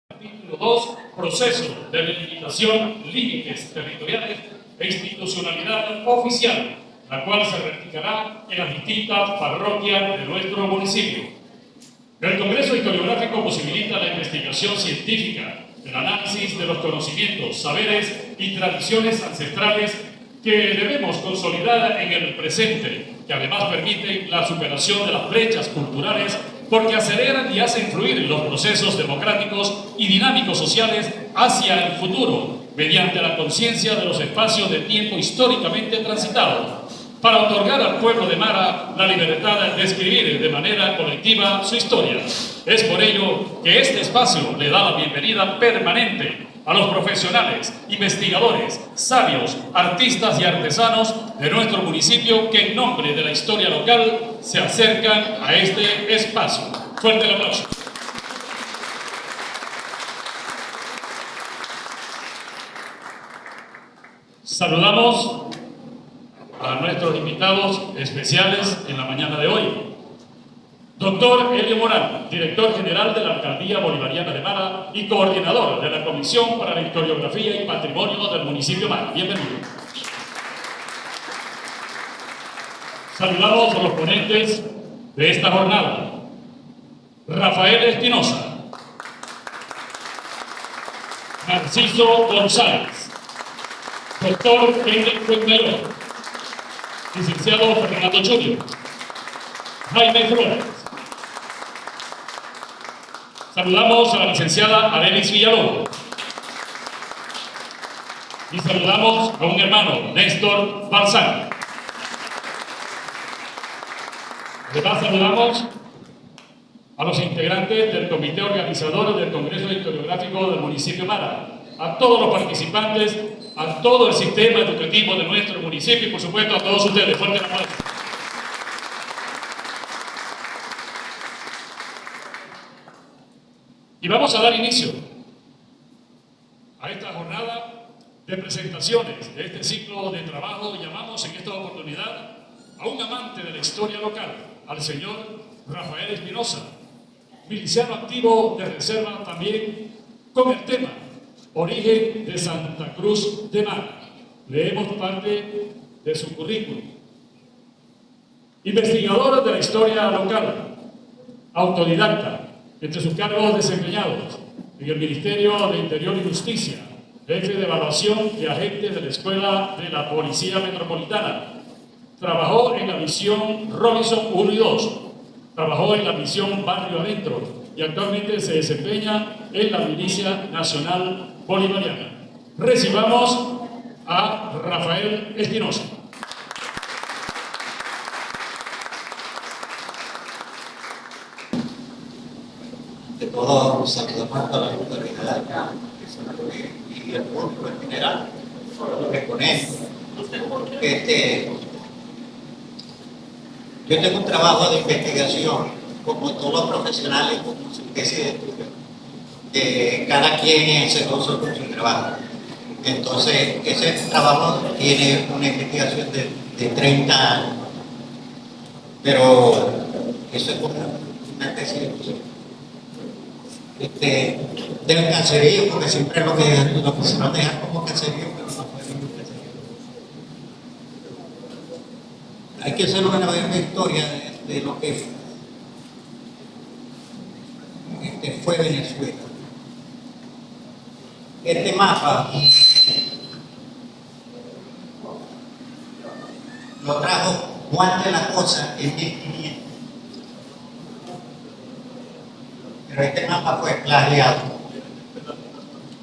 Capítulo 2. Proceso de delimitación, límites territoriales e institucionalidad oficial, la cual se replicará en las distintas parroquias de nuestro municipio. El Congreso Historiográfico posibilita la investigación científica, el análisis de los conocimientos, saberes y tradiciones ancestrales que debemos consolidar en el presente, que además permiten la superación de las brechas culturales porque aceleran y hacen fluir los procesos democráticos y dinámicos sociales hacia el futuro, mediante la conciencia de los espacios de tiempo históricamente transitados, para otorgar al pueblo de Mara la libertad de escribir de manera colectiva su historia. Es por ello que este espacio le da la bienvenida permanente a los profesionales, investigadores, sabios, artistas y artesanos de nuestro municipio que en nombre de la historia local se acercan a este espacio. Fuerte el aplauso. Saludamos a nuestros invitados especiales en la mañana de hoy. Doctor Elio Morán, director general de la Alcaldía Bolivariana de Mara y coordinador de la Comisión para la Historiografía y Patrimonio del municipio Mara. Bienvenido. Saludamos a los ponentes de esta jornada. Rafael Espinosa, Narciso González, doctor Enrique Melón, licenciado Fernando Junior, Jaime Flores. Saludamos a la licenciada Arelis Villalobos. Y saludamos a un hermano, Néstor Balsán. Además saludamos a los integrantes del comité organizador del Congreso Historiográfico del municipio Mara, a todos los participantes, a todo el sistema educativo de nuestro municipio y por supuesto a todos ustedes. Fuerte el aplauso. Y vamos a dar inicio a esta jornada de presentaciones de este ciclo de trabajo. Llamamos en esta oportunidad a un amante de la historia local, al señor Rafael Espinosa, miliciano activo de reserva también, con el tema Origen de Santa Cruz de Mara. Leemos parte de su currículum. Investigador de la historia local, autodidacta, entre sus cargos desempeñados en el Ministerio de Interior y Justicia, jefe de evaluación de agentes de la Escuela de la Policía Metropolitana. Trabajó en la misión Robinson 1 y 2, trabajó en la misión Barrio Adentro y actualmente se desempeña en la Milicia Nacional Bolivariana. Recibamos a Rafael Espinosa. De todo, saludamos a la autoridad y el público en general, lo que conozco. Yo tengo un trabajo de investigación, como todos los profesionales, como su especie de estudio. Cada quien es celoso con su trabajo. Entonces, ese trabajo tiene una investigación de 30 años, pero eso es como una tesis de del caserío, porque siempre lo quisieron dejar como caserío, pero no fue ningún caserío. Hay que hacer una breve historia de lo que fue Venezuela. Este mapa lo trajo Juan de la Cosa en 1500. Pero este mapa fue plagiado,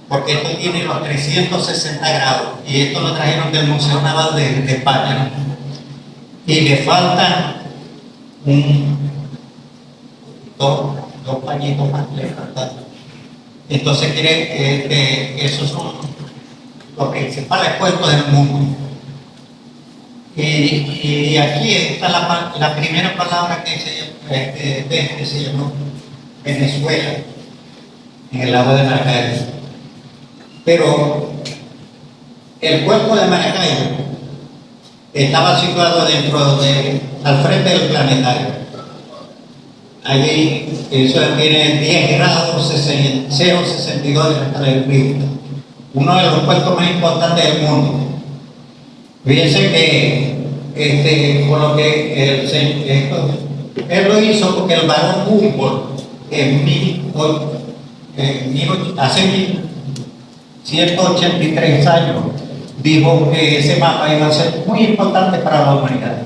porque esto tiene los 360 grados, y esto lo trajeron del Museo Naval de España, y le faltan dos pañitos más, le faltan. Entonces quiere que esos son los principales puertos del mundo. Y aquí está la primera palabra que se llamó Venezuela, en el lago de Maracaibo. Pero el puerto de Maracaibo estaba situado al frente del planetario. Allí eso tiene 10 grados 0,62 de frío. Uno de los puertos más importantes del mundo. Fíjense que por lo que él lo hizo porque el barón Humboldt hace 183 años dijo que ese mapa iba a ser muy importante para la humanidad.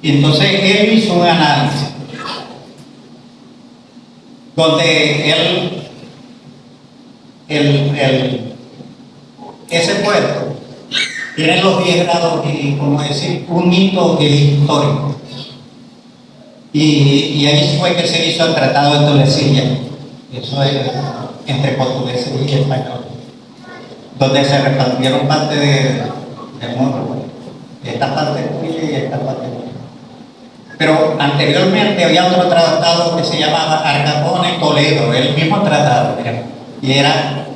Y entonces él hizo un análisis donde ese puerto tiene los 10 grados y, como decir, un hito histórico. Y ahí fue que se hizo el Tratado de Tordesillas, eso es entre portugueses y españoles, donde se repartieron parte del mundo, esta parte tuya y esta parte tuya. Pero anteriormente había otro tratado que se llamaba Argacona y Toledo, el mismo tratado, y era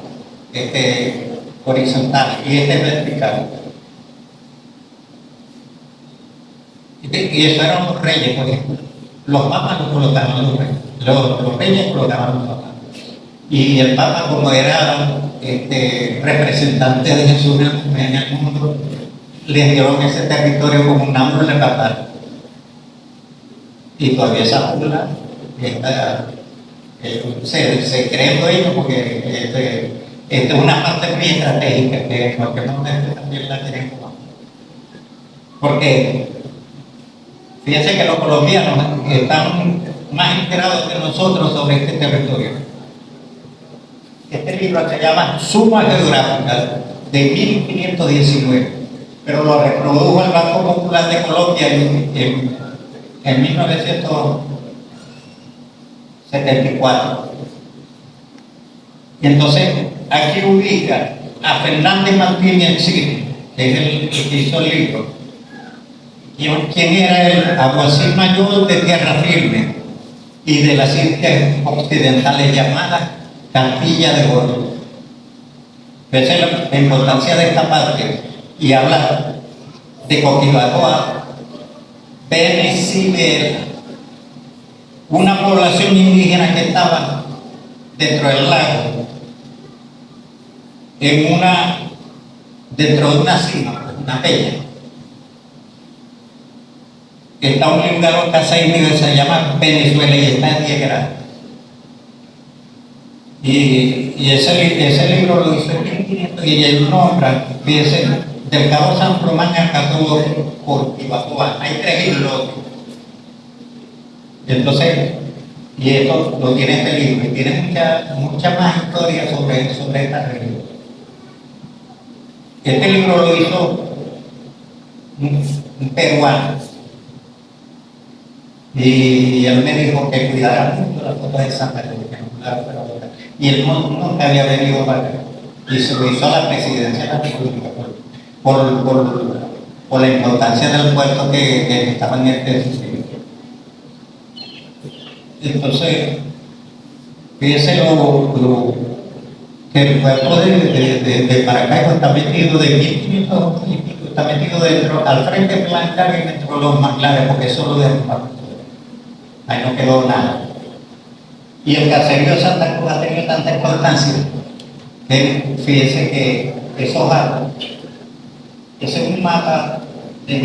horizontal y este vertical. Y eso eran los reyes, por ejemplo. Los papas los colocaban los reyes, los reyes colocaban los papas. Y el papa, como era representante de Jesús en el mundo, les dieron ese territorio como un ámbito de papal. Y todavía esa burla se cree dueño porque es una parte muy estratégica que en cualquier momento también la tenemos. Porque fíjense que los colombianos están más enterados que nosotros sobre este territorio. Este libro se llama Suma Geográfica de 1519, pero lo reprodujo el Banco Popular de Colombia en 1974. Y entonces aquí ubica a Fernández Martínez Chile, que es el que hizo el libro, quien era el alguacil mayor de tierra firme y de las Indias occidentales llamadas Cantilla de Oro. Esa es la importancia de esta parte, y habla de Coquibacoa, Venezuela, una población indígena que estaba dentro del lago, dentro de una cima, una peña. Está un lugar que se llama Venezuela y está en 10 grados. Y ese libro lo hizo en 1500 y él nombra, fíjense, del Cabo San Román acá tuvo Coquibacoa, hay 3 islotes. Entonces, y esto lo tiene este libro, y tiene mucha más historia sobre esta región. Este libro lo hizo un peruano, y él me dijo que cuidara mucho las fotos de Santa Cruz, y él nunca había venido para acá, y se lo hizo a la presidencia de la República por la importancia del puerto que estaba en este sitio. Entonces, fíjense que el puerto de Maracaibo está metido de 1500 y pico, está metido dentro, al frente planetario y dentro de los manglares, porque eso lo derrumbaron. Ahí no quedó nada. Y el caserío de Santa Cruz ha tenido tanta importancia que fíjense que esos datos, ese es un mapa de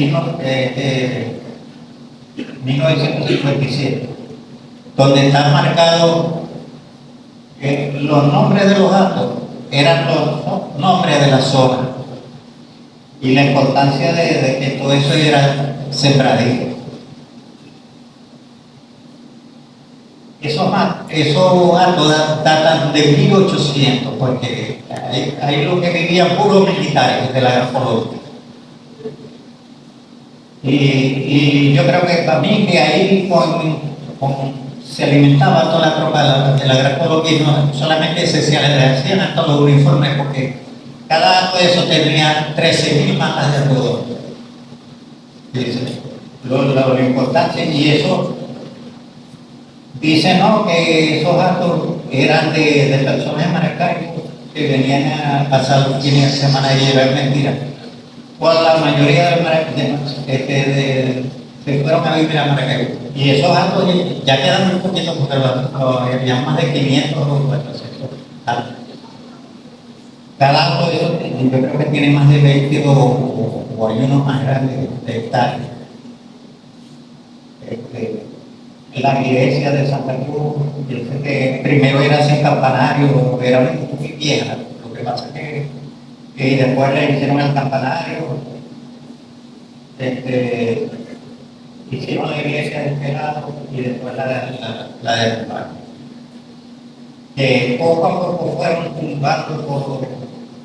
1957, donde están marcados los nombres de los datos, eran los nombres de la zona, y la importancia de que todo eso era sembradío. Esos datos datan de 1800, porque ahí lo que vivían puros militares de la grafología. Y yo creo que también que ahí se alimentaba toda la tropa de la grafología, y no solamente se hacían hasta los uniformes, porque cada dato de eso tenía 13.000 matas de algodón. Lo importante, y eso dice, ¿no?, que esos datos eran de personas de Maracaibo que venían a pasar los fines de semana y era mentira. Pues la mayoría de se fueron a vivir a Maracaibo. Y esos datos ya quedan muy poquitos, porque había más de 500 o 400 datos. Cada dato de esos, yo creo que tiene más de 20 o hay unos más grandes de hectáreas. La iglesia de Santa Cruz, que primero era sin campanario, era muy vieja. Lo que pasa es que después le hicieron el campanario, hicieron la iglesia de este lado y después la de este lado. Poco a poco fueron tumbando por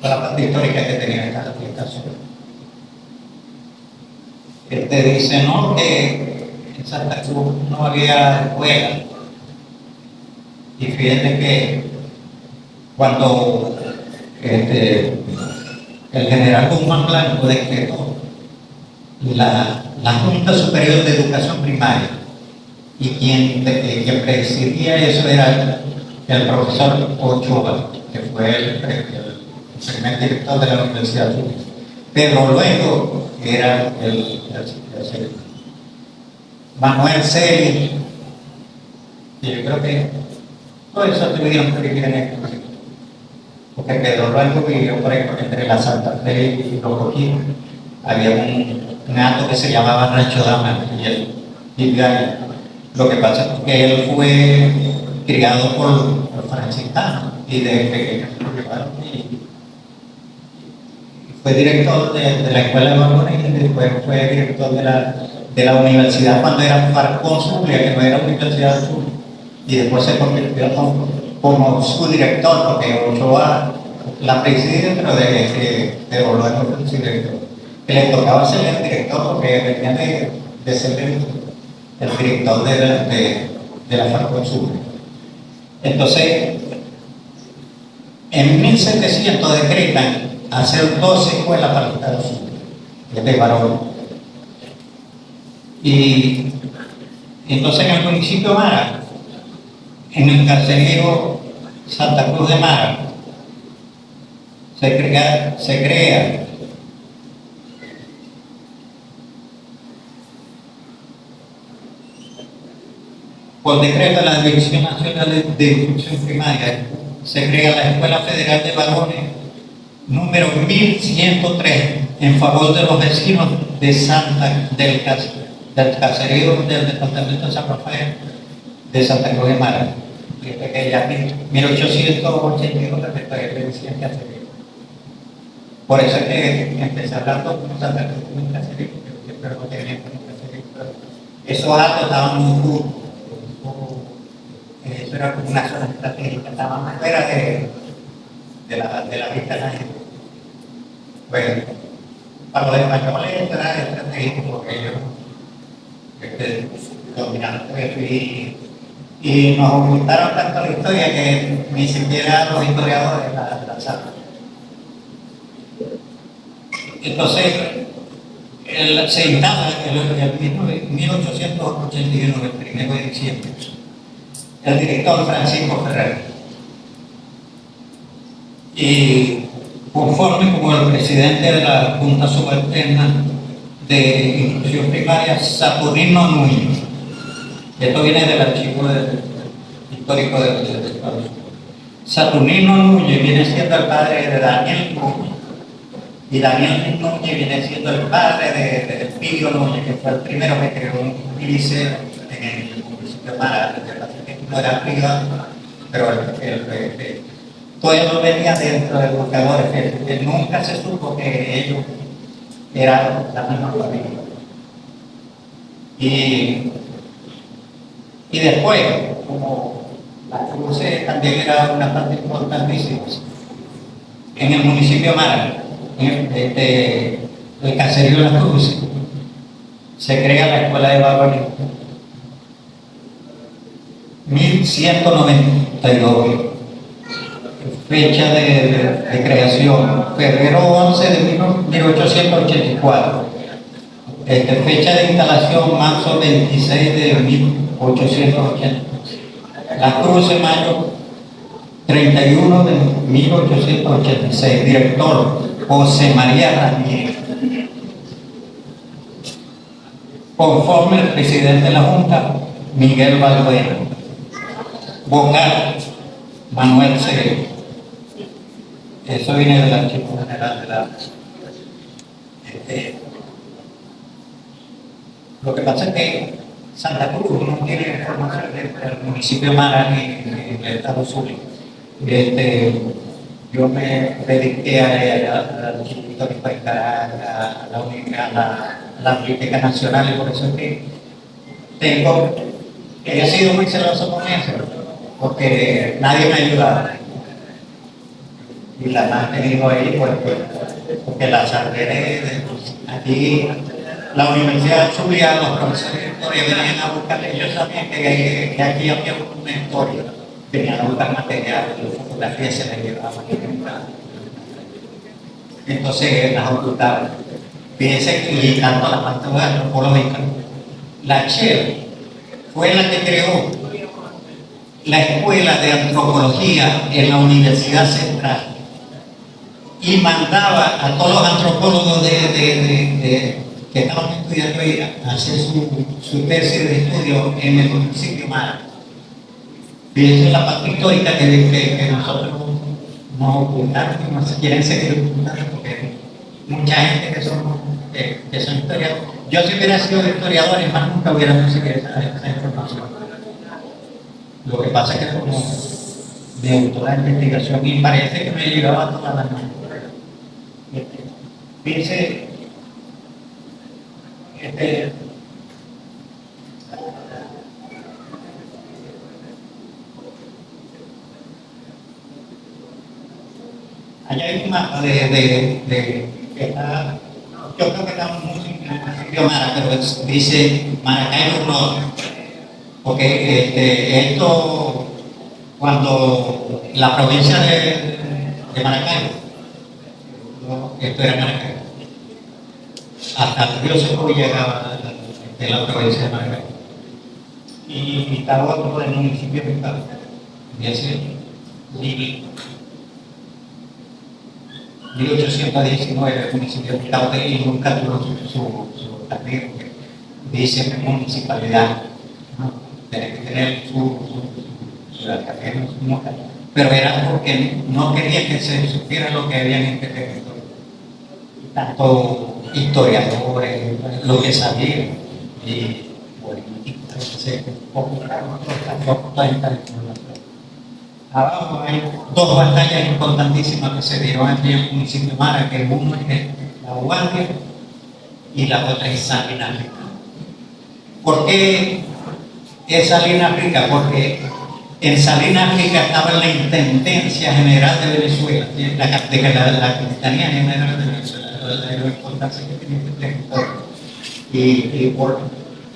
la parte histórica que tenía esta aplicación. Dice, ¿no?, que en Santa Cruz no había escuela. Y fíjense que cuando el general Guzmán Blanco decretó la Junta Superior de Educación Primaria, y quien presidía eso era el profesor Ochoa, que fue el primer director de la Universidad Pública. Pero luego era el Manuel Celi, y yo creo que todo eso tuvieron que vivir en este país, porque Pedro Luengo vivió por ahí, porque entre la Santa Fe y los Roquinos había un hato que se llamaba Rancho Dama, y él vivió ahí. Lo que pasa es que él fue criado por franciscanos, y de pequeño se lo llevaron, y fue director de la Escuela de Varones, y después fue director de la universidad cuando era Farcón Zulia, que no era Universidad Azul, y después se convirtió como su director, porque Ochoa la presidía, pero de volver a ser director. Que le tocaba ser el director, porque venía de ser el director de la Farcón Zulia. Entonces, en 1700 decretan hacer 12 escuelas para los Estados Unidos, de varones. Y entonces en el municipio de Mara, en el caserío Santa Cruz de Mara, se crea por decreto de la Dirección Nacional de Instrucción Primaria, se crea la Escuela Federal de Varones número 1103 en favor de los vecinos de del caserío del departamento de San Rafael de Santa Cruz de Mara, que ya en 1881 le decían caserío. Por eso es que empecé hablando con Santa Cruz como un caserío, porque siempre lo querían como un caserío. Esos actos estaban muy juntos, eso era como una zona estratégica, estaba más fuera de la vista de la gente. Bueno, para los españoles era estratégico, porque ellos dominaron eso, y nos ocultaron tanto la historia que ni siquiera los historiadores la saben. Entonces, se instala el mismo 1881, el 1 de diciembre, el director Francisco Ferrer. Y conforme como el presidente de la Junta Subalterna de Instrucción Primaria, Saturnino Núñez. Esto viene del archivo histórico de Estados Unidos. Saturnino Núñez viene siendo el padre de Daniel Núñez, y Daniel Núñez viene siendo el padre de Elpidio Núñez, que fue el primero que creó un índice en el municipio de Mara. No era privado, pero todo eso venía dentro de educadores, que nunca se supo que ellos eran la misma familia. Y después, como la cruz también era una parte importantísima, en el municipio de Mara, el caserío de la Cruz, se crea la escuela de varones 1192, fecha de creación, febrero 11 de 1884, fecha de instalación, marzo 26 de 1880, la Cruz de Mayo 31 de 1886, director José María Ramírez. Conforme el presidente de la Junta, Miguel Balbuena. Vocal, Manuel Seguero. Eso viene del Archivo General de la... lo que pasa es que Santa Cruz no tiene información del municipio de Mara ni del Estado Zulia. Yo me dediqué al Instituto Histórico de Caracas, a la Biblioteca Nacional, y por eso es que he sido muy celoso con eso, porque nadie me ha ayudado. Y la más que digo ahí, porque la salvé aquí, la Universidad de Zulia, los profesores de historia venían a buscarle. Ellos sabían que aquí había una historia, venían a buscar material, las fotografías se las llevaban. Entonces las ocultaban. Fíjense que, y tanto la parte antropológica, la Che fue la que creó la escuela de antropología en la Universidad Central y mandaba a todos los antropólogos que estaban estudiando ahí a hacer su tesis de estudio en el municipio de Mara. Fíjense la parte histórica que nosotros nos ocultaron y nos quieren seguir ocultando, porque mucha gente que son historiadores. Yo si hubiera sido historiador, más nunca hubiera conseguido esa información. Lo que pasa es que como me gustó la investigación y parece que me llegaba todas las manos. Fíjense, allá hay un mapa de que está, yo creo que está muy en el municipio de Mara, pero dice Maracaibo Norte, porque esto, cuando la provincia de Maracaibo, esto era Maracaibo, hasta el río Seco llegaba de la provincia de Maracaibo, y estaba otro del municipio de Picado, y ese Lili. 1819 el municipio de Picado, y nunca tuvo su partido, dice municipalidad, ¿no? Tiene que tener su pero era porque no quería que se supiera lo que había en este territorio. Tanto historiadores, lo que sabían, y políticos, abajo hay dos batallas importantísimas que se dieron aquí en el municipio de Mara, que uno es la Guardia y la otra es Salinas Rica. ¿Por qué es Salinas Rica? Porque en Salinas Rica estaba la Intendencia General de Venezuela, la Capitanía General de Venezuela, la importancia que tiene este territorio.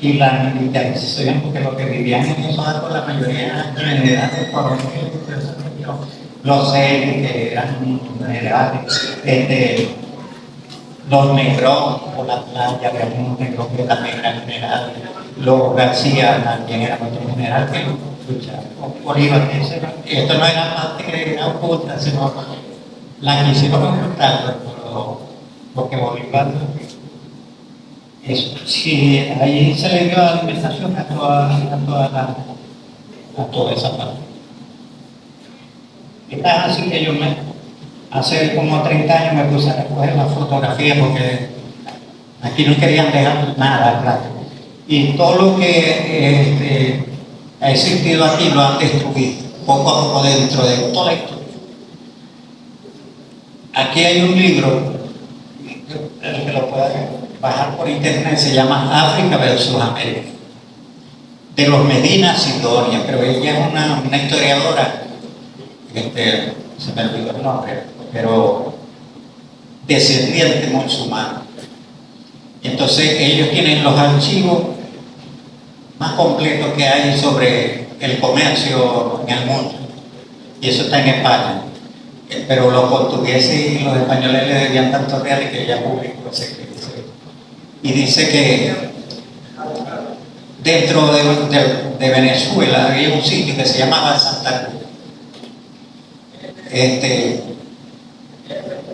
Y la militarización, porque lo que vivían en esos datos, la mayoría eran generales, los que eran generales, los Negrón por la playa, había unos Negrón que también eran generales, los García también eran otros generales que luchaban por Bolívar. Esto no era parte que era oculta, sino la quisieron ocultar, porque Bolívar. Eso, sí, ahí se le dio alimentación a toda a toda esa parte. Es así que hace como 30 años me puse a recoger la fotografía porque aquí no querían dejar nada, claro. Y todo lo que ha existido aquí lo han destruido, poco a poco dentro de toda la historia. Aquí hay un libro, el que lo puede bajar por internet, se llama África versus América, de los Medina Sidonia, pero ella es una historiadora, se me olvidó el nombre, pero descendiente musulmán. Y entonces ellos tienen los archivos más completos que hay sobre el comercio en el mundo, y eso está en España. Pero los portugueses y los españoles le debían tantos reales que ella publicó ese libro. Y dice que dentro de Venezuela había un sitio que se llamaba Santa Cruz.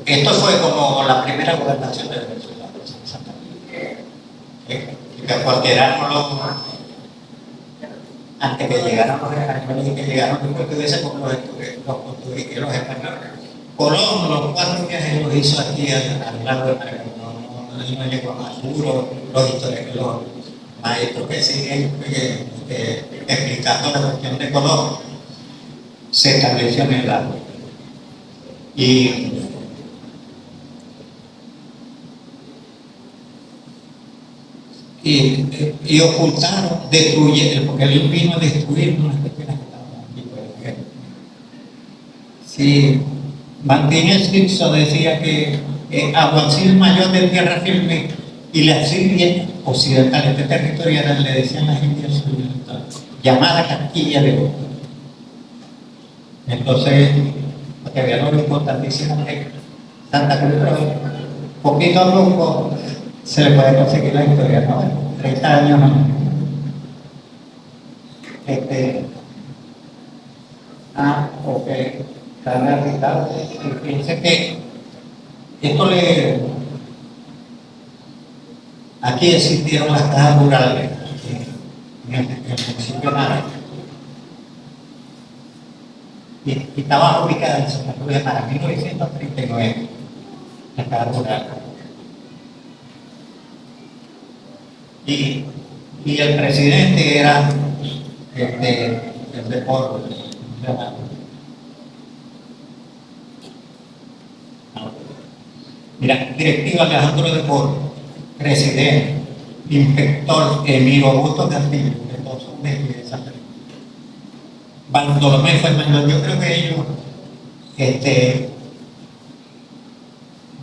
Esto fue como la primera gobernación de Venezuela, Santa Cruz. Porque eran antes que llegaran los españoles y que llegaron los portugueses, como los portugueses y los españoles. Colón, los 4 viajes los hizo aquí al lado de Maracaibo. No llegó a Maduro, los maestros que siguen explicando la cuestión de Colón se estableció en el lago. Y ocultaron, destruyeron, porque él vino a destruir unas cuestiones que estaban aquí. Sí, Martínez Sixto decía que alguacil mayor de tierra firme y las indias occidentales, este territorio le decían las indias occidentales, llamada Castilla de Oro. Entonces, porque había algo importantísimo que Santa Cruz, pero poquito a poco se le puede conseguir la historia, ¿no? 30 años no. Ok. Está realizado. Fíjense que esto aquí existieron las cajas rurales en el municipio de Mara. Y estaba ubicada en Santa Cruz de Mara, 1939, la caja rural. Y el presidente era el de Porro, mira, directivo Alejandro de Porro, presidente, inspector Emilio Augusto Castillo, que todos son de Santa Cruz. Bartolomé Fernández, yo creo que ellos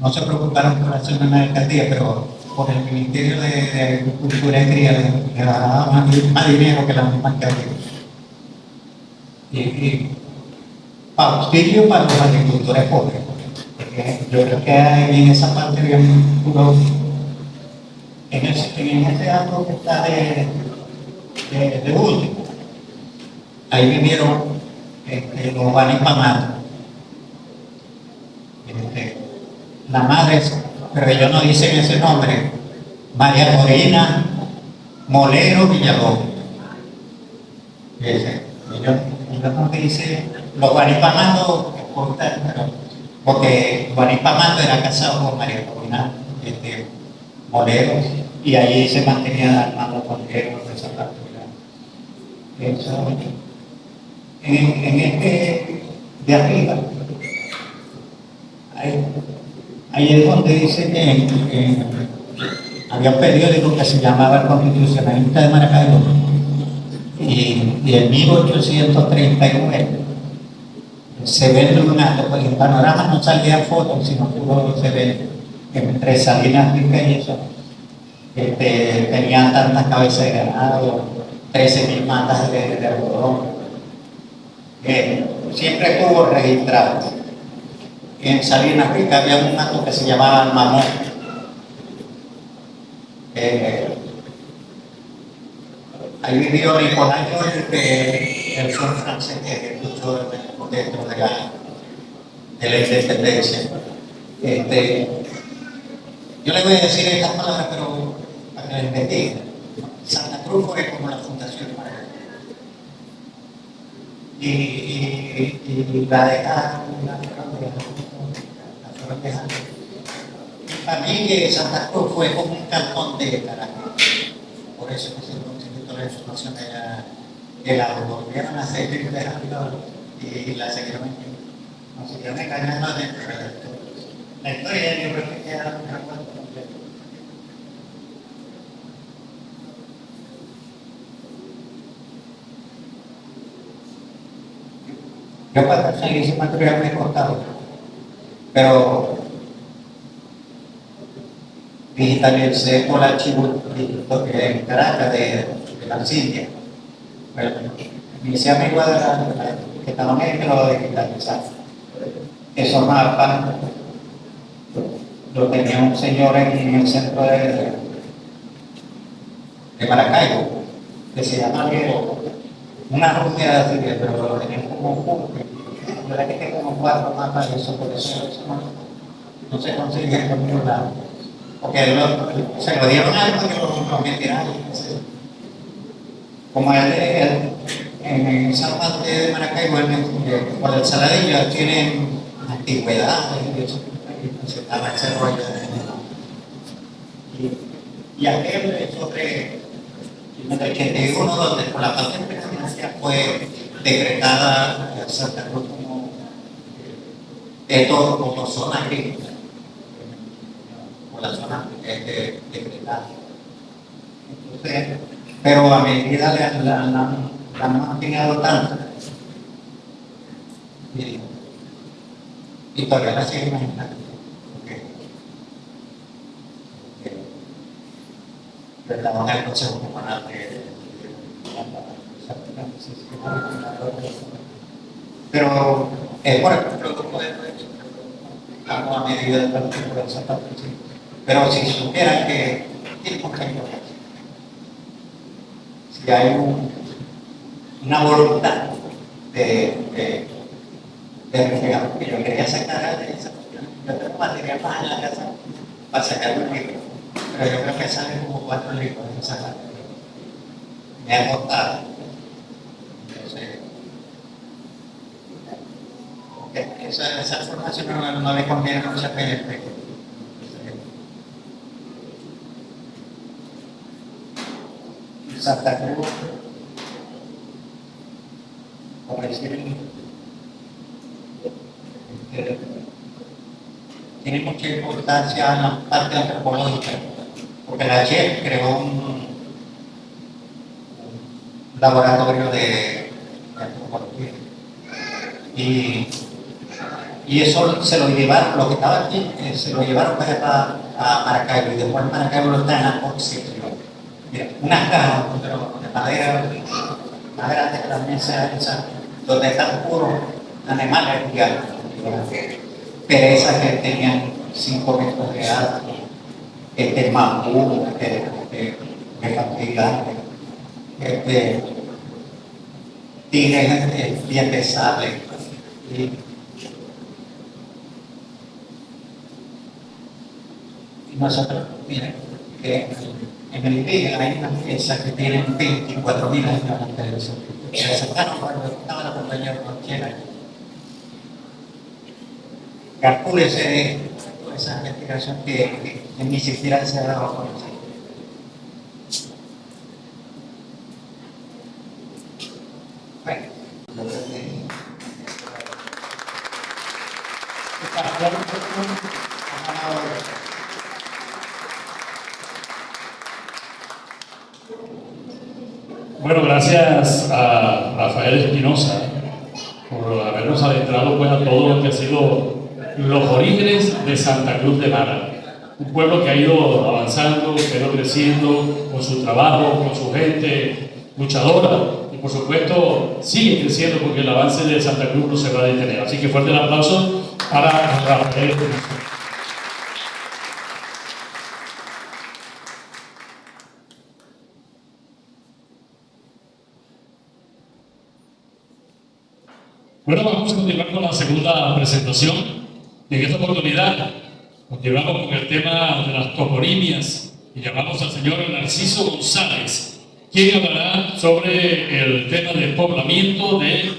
no se preocuparon por hacer una alcaldía, pero por el Ministerio de Agricultura y Cría le daban más dinero que la misma alcaldía. Y auxilio para los agricultores pobres. Yo creo que hay en esa parte bien puro, en ese árbol que está de último, ahí vivieron los Guanipamatos. La madre, pero ellos no dicen ese nombre, María Corina Molero Villalobos. Ellos no dicen los Guanipamatos, porque Guanipamato era casado con María Corina Molero, y allí se mantenía Armando Molero de esa parte. Eso, en de arriba, ahí es donde dice que había un periódico que se llamaba El Constitucionalista de Maracaibo, y en 1839 se ve un acto, porque en panorama no salían fotos, sino puro se ve entre Salinas Rica y eso. Tenían tantas cabezas de ganado, 13.000 matas de algodón. Siempre estuvo registrado. En Salinas Rica había un acto que se llamaba Mamón. Ahí vivió Nicolás George, el son francés que luchó dentro de la independencia. Yo le voy a decir estas palabras, pero para que la investiguen. Santa Cruz fue como la fundación de Maracaibo. y la dejaron, la fueron dejando. Para mí que Santa Cruz fue como un cantón de Caracas, por eso que se constituyó la información de la volvieron a seguir dejando y la nos siguieron engañando dentro de la historia. La historia yo creo que queda un recuerdo completo. Yo para conseguir ese material me he costado, pero digitalicé por archivo en Caracas de la Cintia. Bueno, mis amigos que estaban ahí que lo digitalizaron. Esos mapas lo tenía un señor en el centro de Maracaibo, que se llama Diego, una rubia así, pero lo tenía como la verdad que tengo como 4 mapas de eso, por eso no se consigue en ningún lado. Porque se lo dieron a él porque lo metieron. Como él en esa parte de Maracaibo, por el Saladillo, tienen antigüedades y eso, se estaba ese rollo. Y aquel sobre el 81, donde por la patente presidencial fue decretada Santa Cruz como esto como zona agrícola, por la zona decretada. Entonces, pero a medida la han mantenido tanto y todavía la siguen imaginando. Estaba en el Consejo Comunal pero es por el producto de estamos a medida de la naturaleza. Pero si supieran que tiene mucha importancia, si hay una voluntad de reflejar, porque yo quería sacar de esa cuestión, yo tengo material más en la casa para sacar un libro, pero yo creo que salen como 4 libros de esa casa. Me ha costado. Esa formación no le conviene a mucha gente. Santa Cruz, por decir, tiene mucha importancia en la parte antropológica, porque la JEP creó un laboratorio de antropología y eso se lo llevaron, lo que estaba aquí, se lo llevaron para Maracaibo y después Maracaibo lo está en la Concepción. Mira, unas cajas de madera más grandes que las mesas esas, donde están puros animales gigantes, perezas que tenían 5 metros de alto, mambú, gigantes, tigres bien pesados. Y nosotros, miren, que en el IPIG hay unas piezas que tienen 24.000 años antes de eso. Se sacaron cuando estaba la compañía cualquiera. Calcúlese esa investigación que ni siquiera se ha dado a conocer. Bueno, Bueno, gracias a Rafael Espinosa por habernos adentrado pues, a todo lo que ha sido los orígenes de Santa Cruz de Mara. Un pueblo que ha ido avanzando, que ha ido creciendo con su trabajo, con su gente luchadora y por supuesto sigue creciendo porque el avance de Santa Cruz no se va a detener. Así que fuerte el aplauso para Rafael Espinosa. Bueno, vamos a continuar con la segunda presentación. Y en esta oportunidad continuamos con el tema de las toponimias y llamamos al señor Narciso González, quien hablará sobre el tema del poblamiento de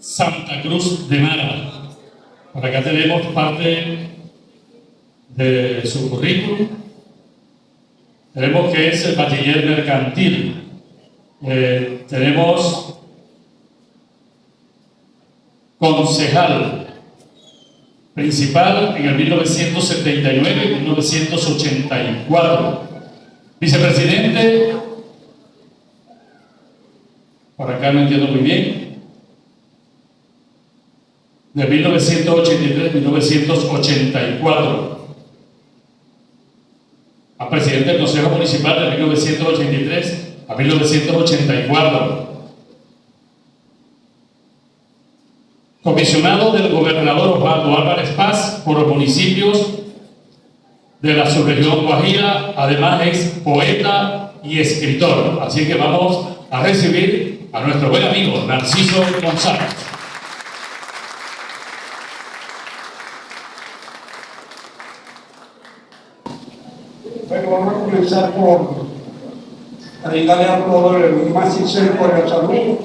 Santa Cruz de Mara. Por acá tenemos parte de su currículum. Tenemos que es el bachiller mercantil. Tenemos concejal principal en el 1979 y 1984. Vicepresidente, por acá no entiendo muy bien, de 1983 a 1984. A presidente del Consejo Municipal de 1983 a 1984. Comisionado del gobernador Osvaldo Álvarez Paz por los municipios de la subregión Guajira, además es poeta y escritor. Así que vamos a recibir a nuestro buen amigo Narciso González. Bueno, vamos a comenzar por brindarle a todos el más sincero por la salud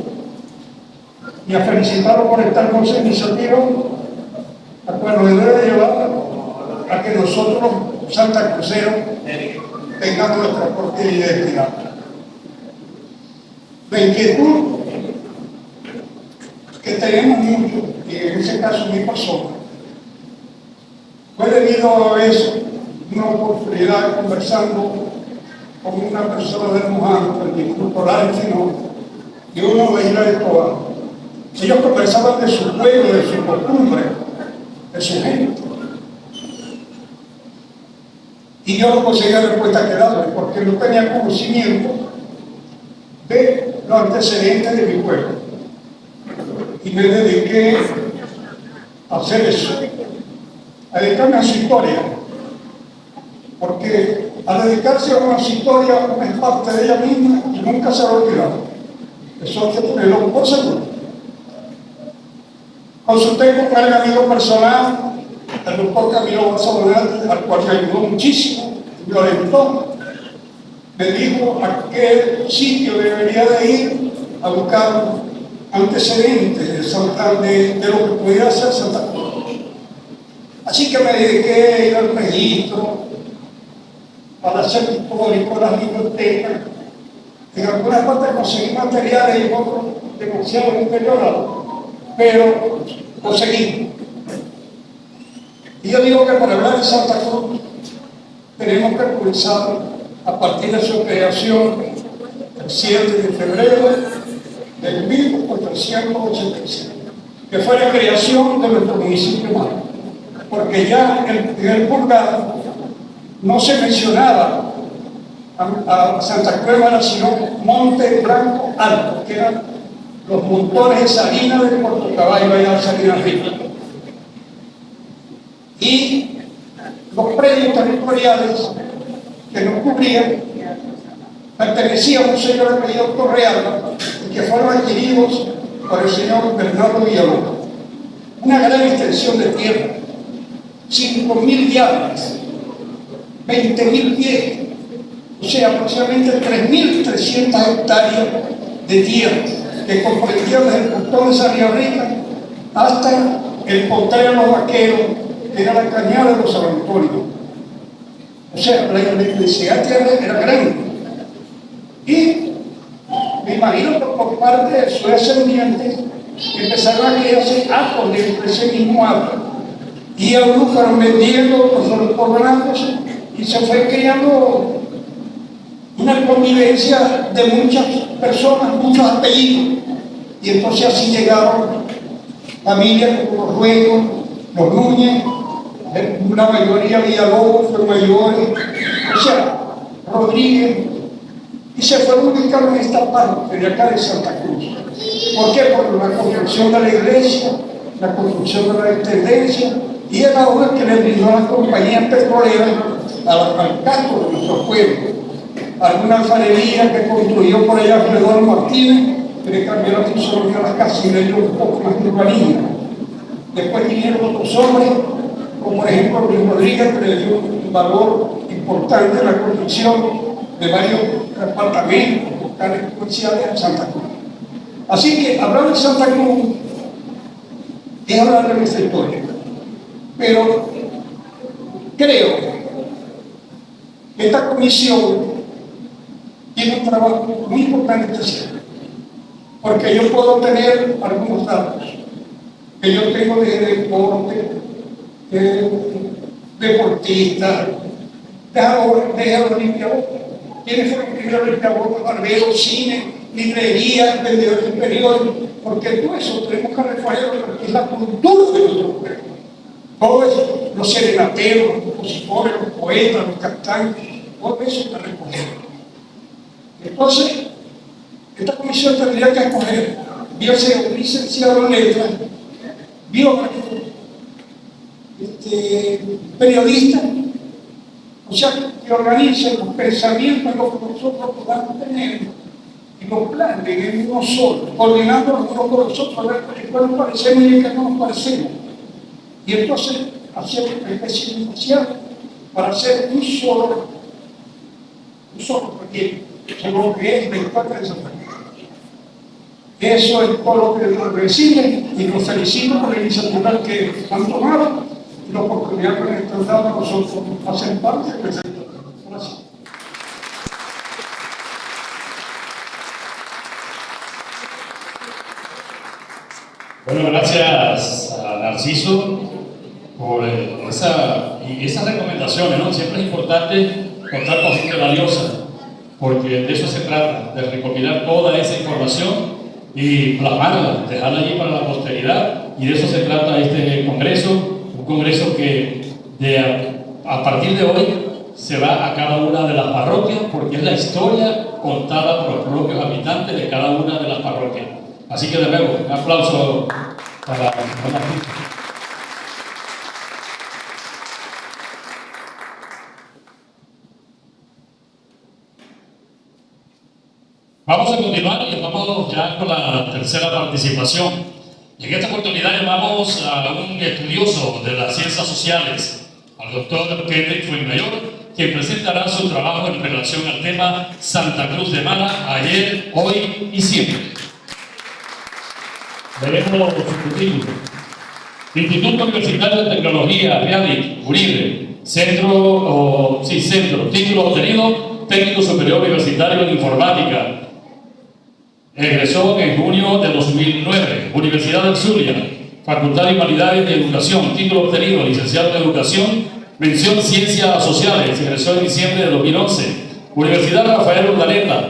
y a felicitarlo por estar con su iniciativa, la cual nos debe llevar a que nosotros, santacruceros, tengamos nuestra propia identidad. La inquietud que tenemos mucho, y en ese caso mi persona, fue debido a eso, una oportunidad conversando con una persona de Mojano, el Instituto Larentino, y uno de Isla de Toa. Ellos conversaban de su pueblo, de su costumbre, de su gente. Y yo no conseguía respuesta que darle, porque no tenía conocimiento de los antecedentes de mi pueblo. Y me dediqué a hacer eso, a dedicarme a su historia. Porque al dedicarse a una historia, una es parte de ella misma y nunca se va a olvidar. Eso hay que tenerlo por seguro. Consulté con el amigo personal, el doctor Camilo Barcelona, al cual me ayudó muchísimo, me orientó, me dijo a qué sitio debería de ir a buscar antecedentes de lo que pudiera hacer Santa Cruz. Así que me dediqué a ir al registro, para hacer histórico, las bibliotecas. En algunas partes conseguí materiales y otros demasiado deteriorados, pero conseguí. Y yo digo que para hablar de Santa Cruz tenemos que comenzar a partir de su creación el 7 de febrero del 1487, que fue la creación de nuestro municipio Mara, porque ya en el purgado no se mencionaba a Santa Cruz de Mara, sino Monte Blanco Alto, que eran los montones de Salinas de Puerto Caballo, allá en Salinas Rica. Y los predios territoriales que nos cubrían pertenecían a un señor apellido Torrealba y que fueron adquiridos por el señor Bernardo Villalobos. Una gran extensión de tierra, 5.000 yardas, 20.000 pies, o sea, aproximadamente 3.300 hectáreas de tierra que comprendían desde el Puntón de Salinas Rica hasta el Potrero de los Vaqueros, que era la cañada de los San Antonio. O sea, la intensidad de tierra era grande. Y me imagino que por parte de sus descendientes empezaron a crearse actos de ese mismo acto. Y algunos fueron vendiendo, otros fueron poblándose, y se fue creando una convivencia de muchas personas, muchos apellidos. Y entonces así llegaron familias como los Ruegos, los Núñez, una mayoría Villalobos, los mayores, o sea, Rodríguez, y se fueron ubicando en esta parte de acá de Santa Cruz. ¿Por qué? Por la construcción de la iglesia, la construcción de la intendencia y el agua que le brindó a las compañías petroleras al casco de nuestro pueblo. Alguna alfarería que construyó por allá Alfredo Martínez, que le cambió la fisonomía a las casas y le dio un poco más de urbanismo. Después vinieron otros hombres, como por ejemplo Luis Rodríguez, que le dio un valor importante en la construcción de varios departamentos, locales comerciales en Santa Cruz. Así que hablar de Santa Cruz es hablar de nuestra historia. Pero creo que esta comisión tiene un trabajo muy importante que hacer, porque yo puedo tener algunos datos que yo tengo de deporte, de deportistas, de Olimpiabotas. ¿Quiénes fueron los primeros Olimpiabotas? Barberos, cine, librerías, vendedores de periódicos, porque todo eso tenemos que recoger porque es la cultura de nuestro pueblo. Todo eso, los serenateros, los compositores, los poetas, los cantantes, todo eso está recogido. Entonces, esta comisión tendría que escoger, yo sea un licenciado en letras, biógrafo, periodista, o sea, que organicen los pensamientos que nosotros podamos tener y los planen en uno solo, coordinando los unos con los otros, a ver qué nos parecemos y qué no nos parecemos. Y entonces hacer una especie de inicial para hacer un solo proyecto, lo que es la historia de Santa Cruz. Eso es todo lo que les decirles y los felicito por la iniciativa que han tomado y la oportunidad que nos están dando a nosotros hacer parte de esta historia. Gracias. Bueno, gracias a Narciso por esas recomendaciones, ¿no? Siempre es importante contar con gente valiosa, porque de eso se trata, de recopilar toda esa información y plasmarla, dejarla allí para la posteridad, y de eso se trata este congreso, un congreso que a partir de hoy se va a cada una de las parroquias, porque es la historia contada por los propios habitantes de cada una de las parroquias. Así que de nuevo, un aplauso para la Vamos a continuar y vamos ya con la tercera participación. Y en esta oportunidad llamamos a un estudioso de las ciencias sociales, al doctor Kendrick Fuenmayor, quien presentará su trabajo en relación al tema Santa Cruz de Mara, ayer, hoy y siempre. Veremos su título. Instituto Universitario de Tecnología, Readic, Uribe, centro, título obtenido, técnico superior universitario en informática. Egresó en junio de 2009, Universidad del Zulia, Facultad de Humanidades y Educación, título obtenido, licenciado en Educación, mención Ciencias Sociales, egresó en diciembre de 2011, Universidad Rafael Urdaneta,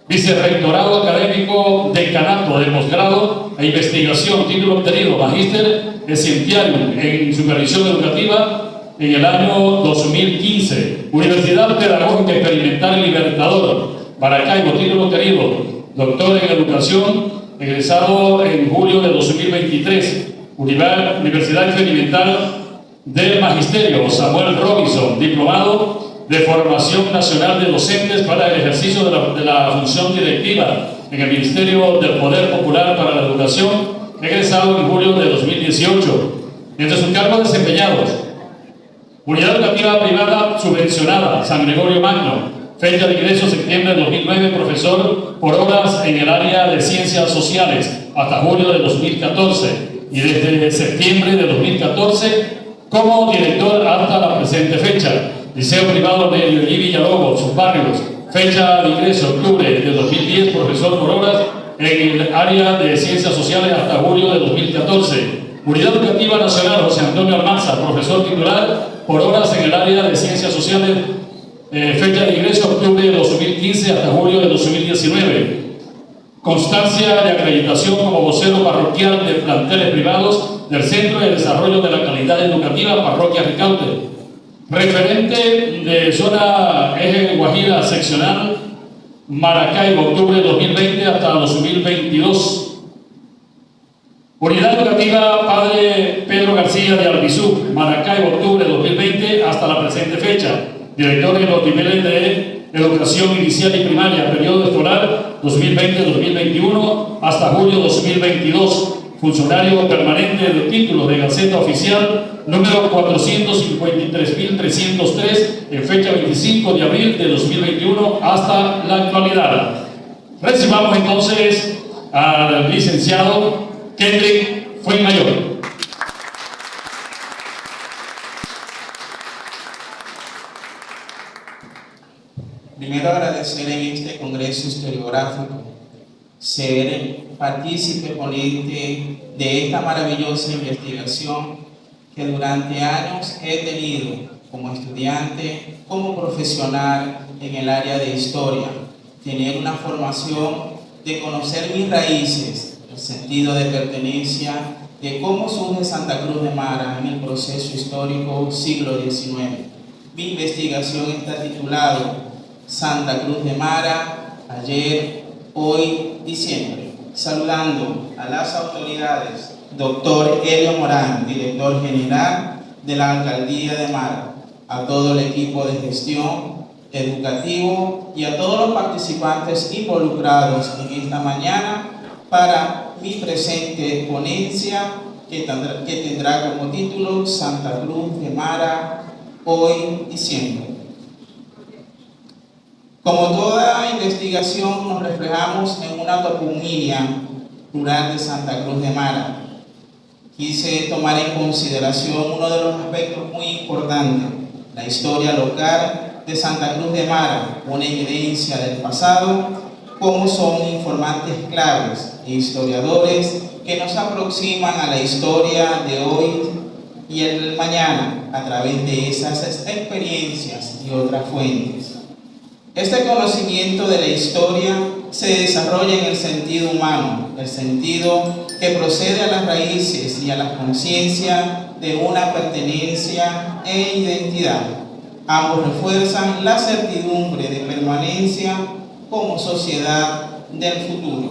vicerrectorado académico, decanato de posgrado e investigación, título obtenido, Magíster Scientiarum en Supervisión Educativa en el año 2015, Universidad Pedagógica Experimental Libertador, Maracaibo, título obtenido, doctor en Educación, egresado en julio de 2023, Universidad Experimental del Magisterio, Samuel Robinson, diplomado de Formación Nacional de Docentes para el ejercicio de la función directiva en el Ministerio del Poder Popular para la Educación, egresado en julio de 2018. Entre sus cargos desempeñados: Unidad Educativa Privada Subvencionada, San Gregorio Magno, fecha de ingreso septiembre de 2009, profesor por horas en el área de Ciencias Sociales, hasta julio de 2014, y desde septiembre de 2014 como director hasta la presente fecha. Liceo Privado de Leoní Villalobos, sus barrios, fecha de ingreso octubre de 2010, profesor por horas en el área de Ciencias Sociales hasta julio de 2014. Unidad Educativa Nacional José Antonio Almanza, profesor titular por horas en el área de Ciencias Sociales, fecha de ingreso octubre de 2015 hasta julio de 2019. Constancia de acreditación como vocero parroquial de planteles privados del Centro de Desarrollo de la Calidad Educativa, Parroquia Ricaute. Referente de zona Eje Guajira seccional, Maracaibo, octubre de 2020 hasta 2022. Unidad Educativa Padre Pedro García de Albizú, Maracaibo, octubre de 2020 hasta la presente fecha. Director de los niveles de educación inicial y primaria, periodo escolar 2020-2021 hasta julio 2022. Funcionario permanente de título de Gaceta Oficial número 453.303 en fecha 25 de abril de 2021 hasta la actualidad. Recibamos entonces al licenciado Kendrick Fuenmayor. Primero agradecer en este congreso historiográfico ser partícipe ponente de esta maravillosa investigación que durante años he tenido como estudiante, como profesional en el área de historia. Tener una formación de conocer mis raíces, el sentido de pertenencia, de cómo surge Santa Cruz de Mara en el proceso histórico siglo XIX. Mi investigación está titulada Santa Cruz de Mara, ayer, hoy y siempre. Saludando a las autoridades, doctor Helio Morán, director general de la Alcaldía de Mara, a todo el equipo de gestión educativo y a todos los participantes involucrados en esta mañana para mi presente ponencia que tendrá como título Santa Cruz de Mara, hoy y siempre. Como toda investigación, nos reflejamos en una toponimia rural de Santa Cruz de Mara. Quise tomar en consideración uno de los aspectos muy importantes, la historia local de Santa Cruz de Mara, una evidencia del pasado, como son informantes claves e historiadores que nos aproximan a la historia de hoy y el mañana a través de esas experiencias y otras fuentes. Este conocimiento de la historia se desarrolla en el sentido humano, el sentido que procede a las raíces y a la conciencia de una pertenencia e identidad. Ambos refuerzan la certidumbre de permanencia como sociedad del futuro.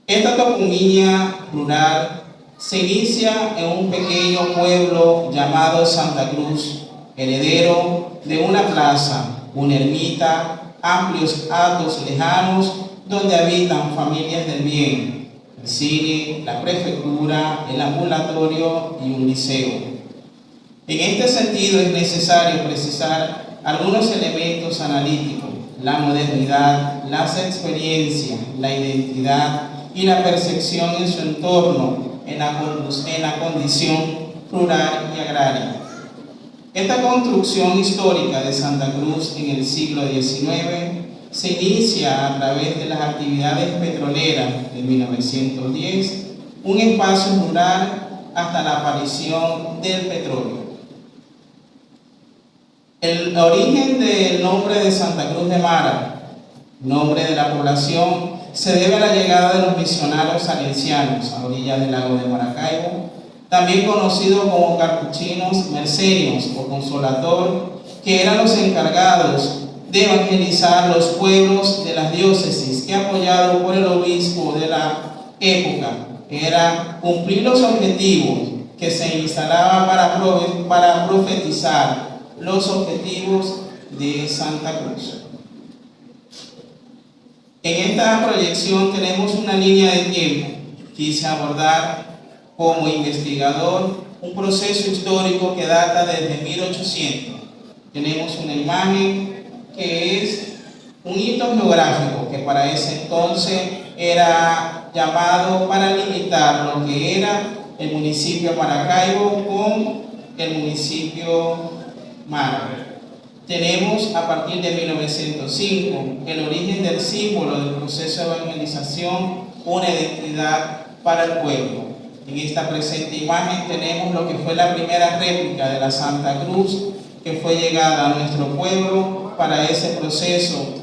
Esta toponimia rural se inicia en un pequeño pueblo llamado Santa Cruz, heredero de una plaza, una ermita, amplios hatos lejanos donde habitan familias del bien, el cine, la prefectura, el ambulatorio y un liceo. En este sentido es necesario precisar algunos elementos analíticos: la modernidad, las experiencias, la identidad y la percepción en su entorno en la condición rural y agraria. Esta construcción histórica de Santa Cruz en el siglo XIX se inicia a través de las actividades petroleras de 1910, un espacio rural hasta la aparición del petróleo. El origen del nombre de Santa Cruz de Mara, nombre de la población, se debe a la llegada de los misioneros salesianos a orillas del lago de Maracaibo, también conocidos como capuchinos mercenios o consolador, que eran los encargados de evangelizar los pueblos de las diócesis, que apoyado por el obispo de la época, que era cumplir los objetivos que se instalaban para profetizar los objetivos de Santa Cruz. En esta proyección tenemos una línea de tiempo. Quise abordar como investigador un proceso histórico que data desde 1800. Tenemos una imagen que es un hito geográfico que para ese entonces era llamado para limitar lo que era el municipio de Maracaibo con el municipio Mara. Tenemos a partir de 1905 el origen del símbolo del proceso de evangelización, una identidad para el pueblo. En esta presente imagen tenemos lo que fue la primera réplica de la Santa Cruz que fue llegada a nuestro pueblo para ese proceso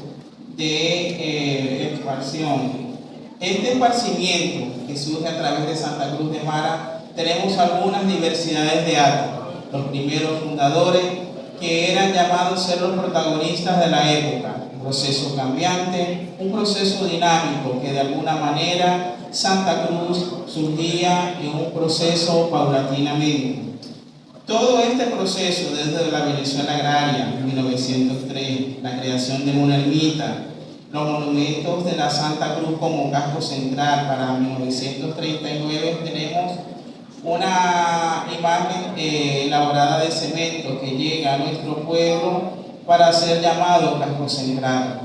de expansión. Este esparcimiento que surge a través de Santa Cruz de Mara, tenemos algunas diversidades de actos. Los primeros fundadores que eran llamados a ser los protagonistas de la época, un proceso cambiante, un proceso dinámico que de alguna manera Santa Cruz surgía en un proceso paulatinamente. Todo este proceso, desde la Venezuela agraria, en 1903, la creación de una ermita, los monumentos de la Santa Cruz como casco central para 1939, tenemos una imagen elaborada de cemento que llega a nuestro pueblo para ser llamado casco central,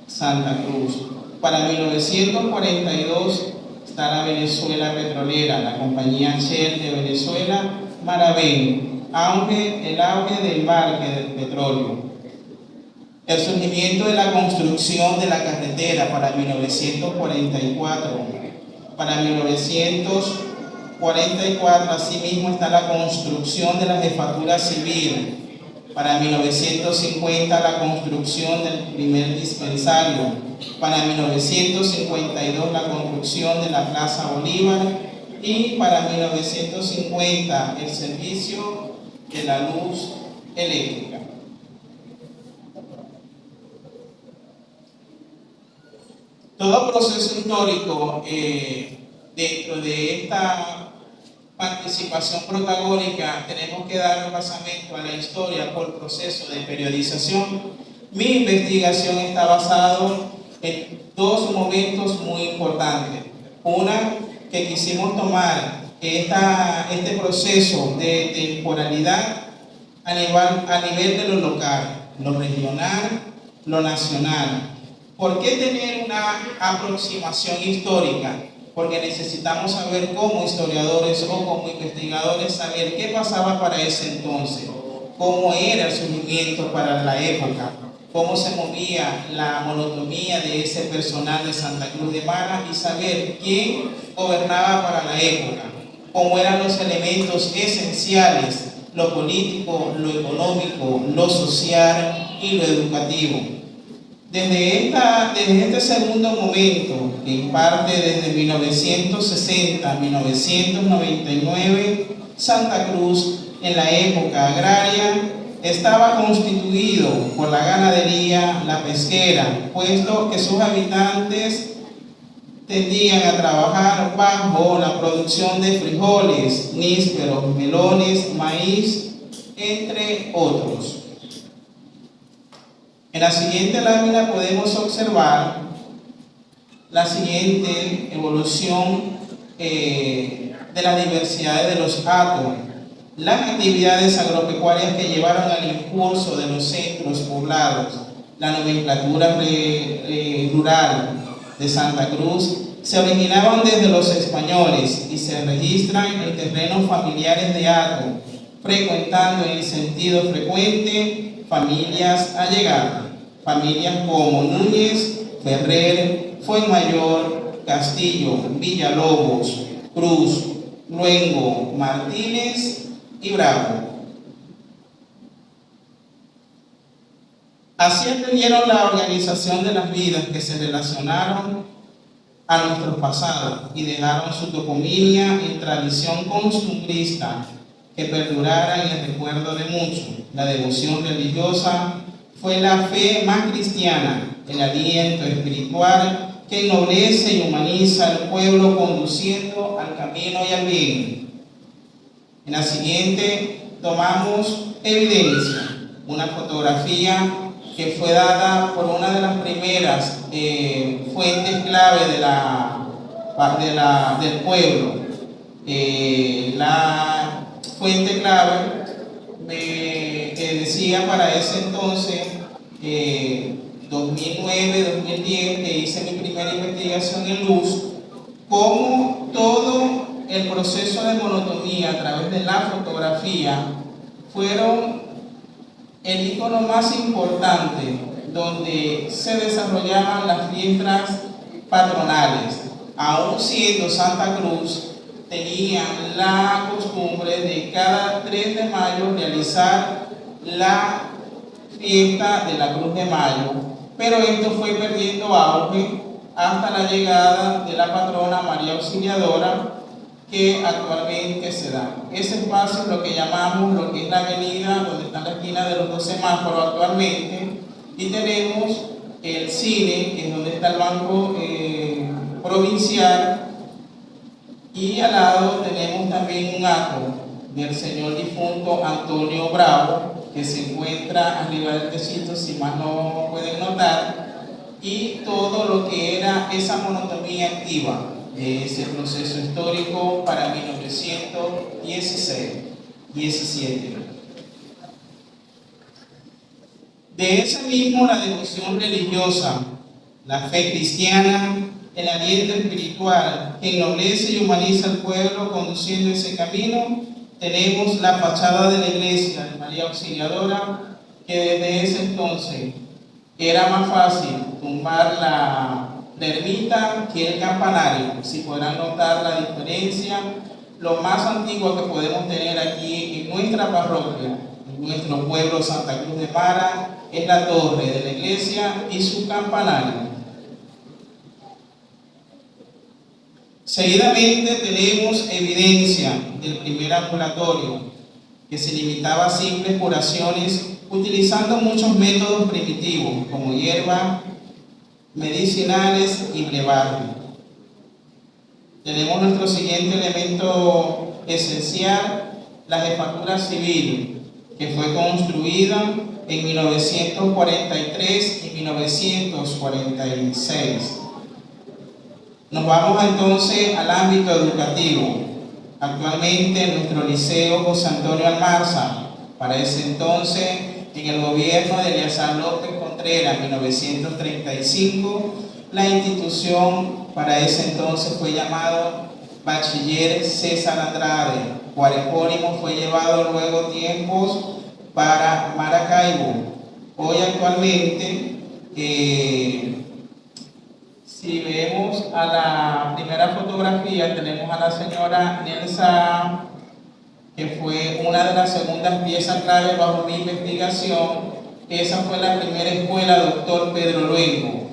Santa Cruz. Para 1942 está la Venezuela petrolera, la compañía Shell de Venezuela, Maravén, el auge del embarque del petróleo, el surgimiento de la construcción de la carretera para 1944. Para 1944, asimismo, está la construcción de la jefatura civil. Para 1950, la construcción del primer dispensario. Para 1952, la construcción de la Plaza Bolívar. Y para 1950, el servicio de la luz eléctrica. Todo proceso histórico dentro de esta participación protagónica tenemos que dar basamento a la historia por proceso de periodización. Mi investigación está basada en dos momentos muy importantes. Una, que quisimos tomar este proceso de temporalidad a nivel de lo local, lo regional, lo nacional. ¿Por qué tener una aproximación histórica? Porque necesitamos saber como historiadores o como investigadores saber qué pasaba para ese entonces, cómo era el surgimiento para la época, cómo se movía la monotonía de ese personal de Santa Cruz de Mara y saber quién gobernaba para la época, cómo eran los elementos esenciales, lo político, lo económico, lo social y lo educativo. Desde este segundo momento, que parte desde 1960 a 1999, Santa Cruz, en la época agraria, estaba constituido por la ganadería, la pesquera, puesto que sus habitantes tendían a trabajar bajo la producción de frijoles, nísperos, melones, maíz, entre otros. En la siguiente lámina podemos observar la siguiente evolución de las diversidades de los átomos, las actividades agropecuarias que llevaron al impulso de los centros poblados, la nomenclatura rural de Santa Cruz, se originaban desde los españoles y se registran en terrenos familiares de Hato, frecuentando en el sentido frecuente familias allegadas. Familias como Núñez, Ferrer, Fuenmayor, Castillo, Villalobos, Cruz, Luengo, Martínez y Bravo. Así entendieron la organización de las vidas que se relacionaron a nuestros pasados y dejaron su toponimia y tradición costumbrista que perdurara en el recuerdo de muchos. La devoción religiosa fue la fe más cristiana, el aliento espiritual que ennoblece y humaniza al pueblo conduciendo al camino y al bien. En la siguiente tomamos evidencia, una fotografía que fue dada por una de las primeras fuentes clave del pueblo. La fuente clave decía para ese entonces, 2009-2010, que hice mi primera investigación en luz, cómo todo el proceso de monotonía a través de la fotografía fueron el icono más importante donde se desarrollaban las fiestas patronales. Aún siendo Santa Cruz, tenían la costumbre de cada 3 de mayo realizar la fiesta de la Cruz de Mayo, pero esto fue perdiendo auge hasta la llegada de la patrona María Auxiliadora, que actualmente se da. Ese espacio es lo que llamamos, lo que es la avenida donde está la esquina de los 2 semáforos actualmente, y tenemos el cine, que es donde está el banco provincial, y al lado tenemos también un acto del señor difunto Antonio Bravo, que se encuentra arriba del tecito, si más no pueden notar, y todo lo que era esa monotonía activa de ese proceso histórico para 1917. De ese mismo, la devoción religiosa, la fe cristiana, el aliento espiritual que ennoblece y humaniza al pueblo conduciendo ese camino, tenemos la fachada de la iglesia de María Auxiliadora, que desde ese entonces era más fácil tumbar la ermita que el campanario. Si podrán notar la diferencia, lo más antiguo que podemos tener aquí en nuestra parroquia, en nuestro pueblo Santa Cruz de Mara, es la torre de la iglesia y su campanario. Seguidamente tenemos evidencia del primer ambulatorio, que se limitaba a simples curaciones utilizando muchos métodos primitivos como hierbas medicinales y brebaje. Tenemos nuestro siguiente elemento esencial, la jefatura civil, que fue construida en 1943 y 1946. Nos vamos entonces al ámbito educativo. Actualmente nuestro liceo José Antonio Almarza, para ese entonces en el gobierno de Eleazar López Contreras, 1935, la institución para ese entonces fue llamado Bachiller César Andrade, cual epónimo fue llevado luego tiempos para Maracaibo. Hoy actualmente, si vemos a la primera fotografía, tenemos a la señora Nelsa, que fue una de las segundas piezas clave bajo mi investigación. Esa fue la primera escuela Doctor Pedro Luengo.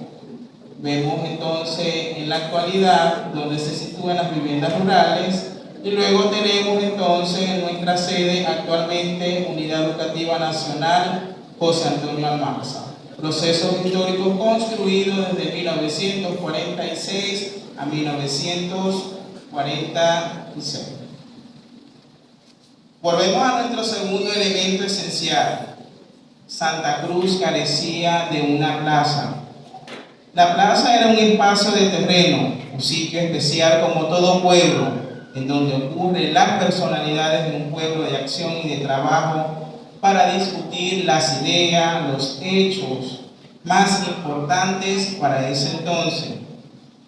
Vemos entonces en la actualidad donde se sitúan las viviendas rurales, y luego tenemos entonces en nuestra sede actualmente Unidad Educativa Nacional José Antonio Almarza. Procesos históricos construidos desde 1946 a 1946. Volvemos a nuestro segundo elemento esencial. Santa Cruz carecía de una plaza. La plaza era un espacio de terreno, un sitio especial como todo pueblo, en donde ocurren las personalidades de un pueblo de acción y de trabajo para discutir las ideas, los hechos más importantes para ese entonces.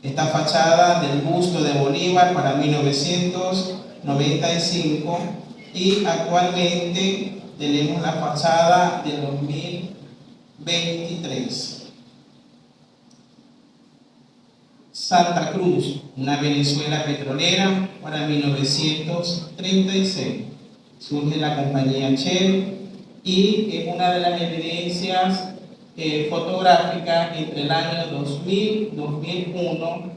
Esta fachada del busto de Bolívar para 1995, y actualmente tenemos la fachada de 2023. Santa Cruz, una Venezuela petrolera para 1936. Surge la compañía Shell y es una de las evidencias fotográficas entre el año 2000 y 2001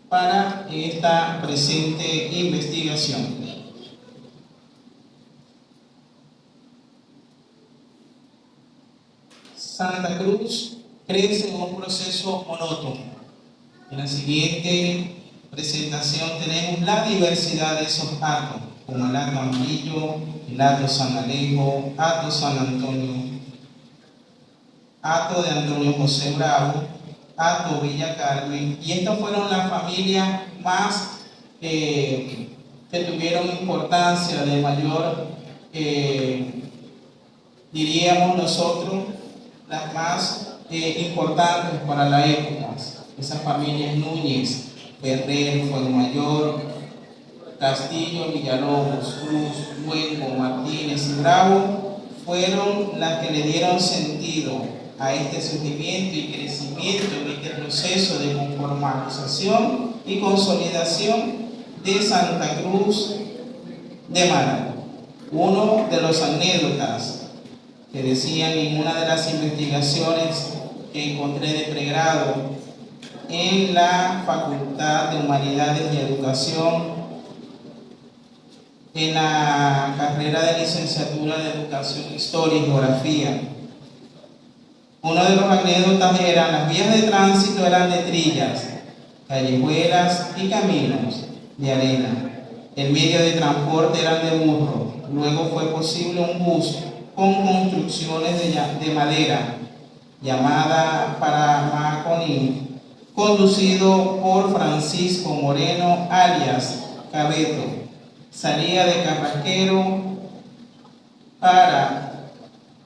para esta presente investigación. Santa Cruz crece en un proceso monótono. En la siguiente presentación tenemos la diversidad de esos atos, como el ato amarillo, el ato San Alejo, ato San Antonio, ato de Antonio José Bravo, ato Villa Carmen, y estas fueron las familias más que tuvieron importancia, de mayor, diríamos nosotros, las más importantes para la época. Esas familias Núñez, Ferrer, Fuenmayor, Castillo, Villalobos, Cruz, Luengo, Martínez y Bravo fueron las que le dieron sentido a este surgimiento y crecimiento en este proceso de conformación y consolidación de Santa Cruz de Mara. Uno de los anécdotas que decían en una de las investigaciones que encontré de pregrado en la Facultad de Humanidades y Educación, en la carrera de licenciatura de Educación, Historia y Geografía. Uno de los anécdotas eran: las vías de tránsito eran de trillas, callejuelas y caminos de arena. El medio de transporte eran de burro. Luego fue posible un bus con construcciones de madera, llamada Paramaconí, conducido por Francisco Moreno, alias Cabeto. Salía de Carrasquero para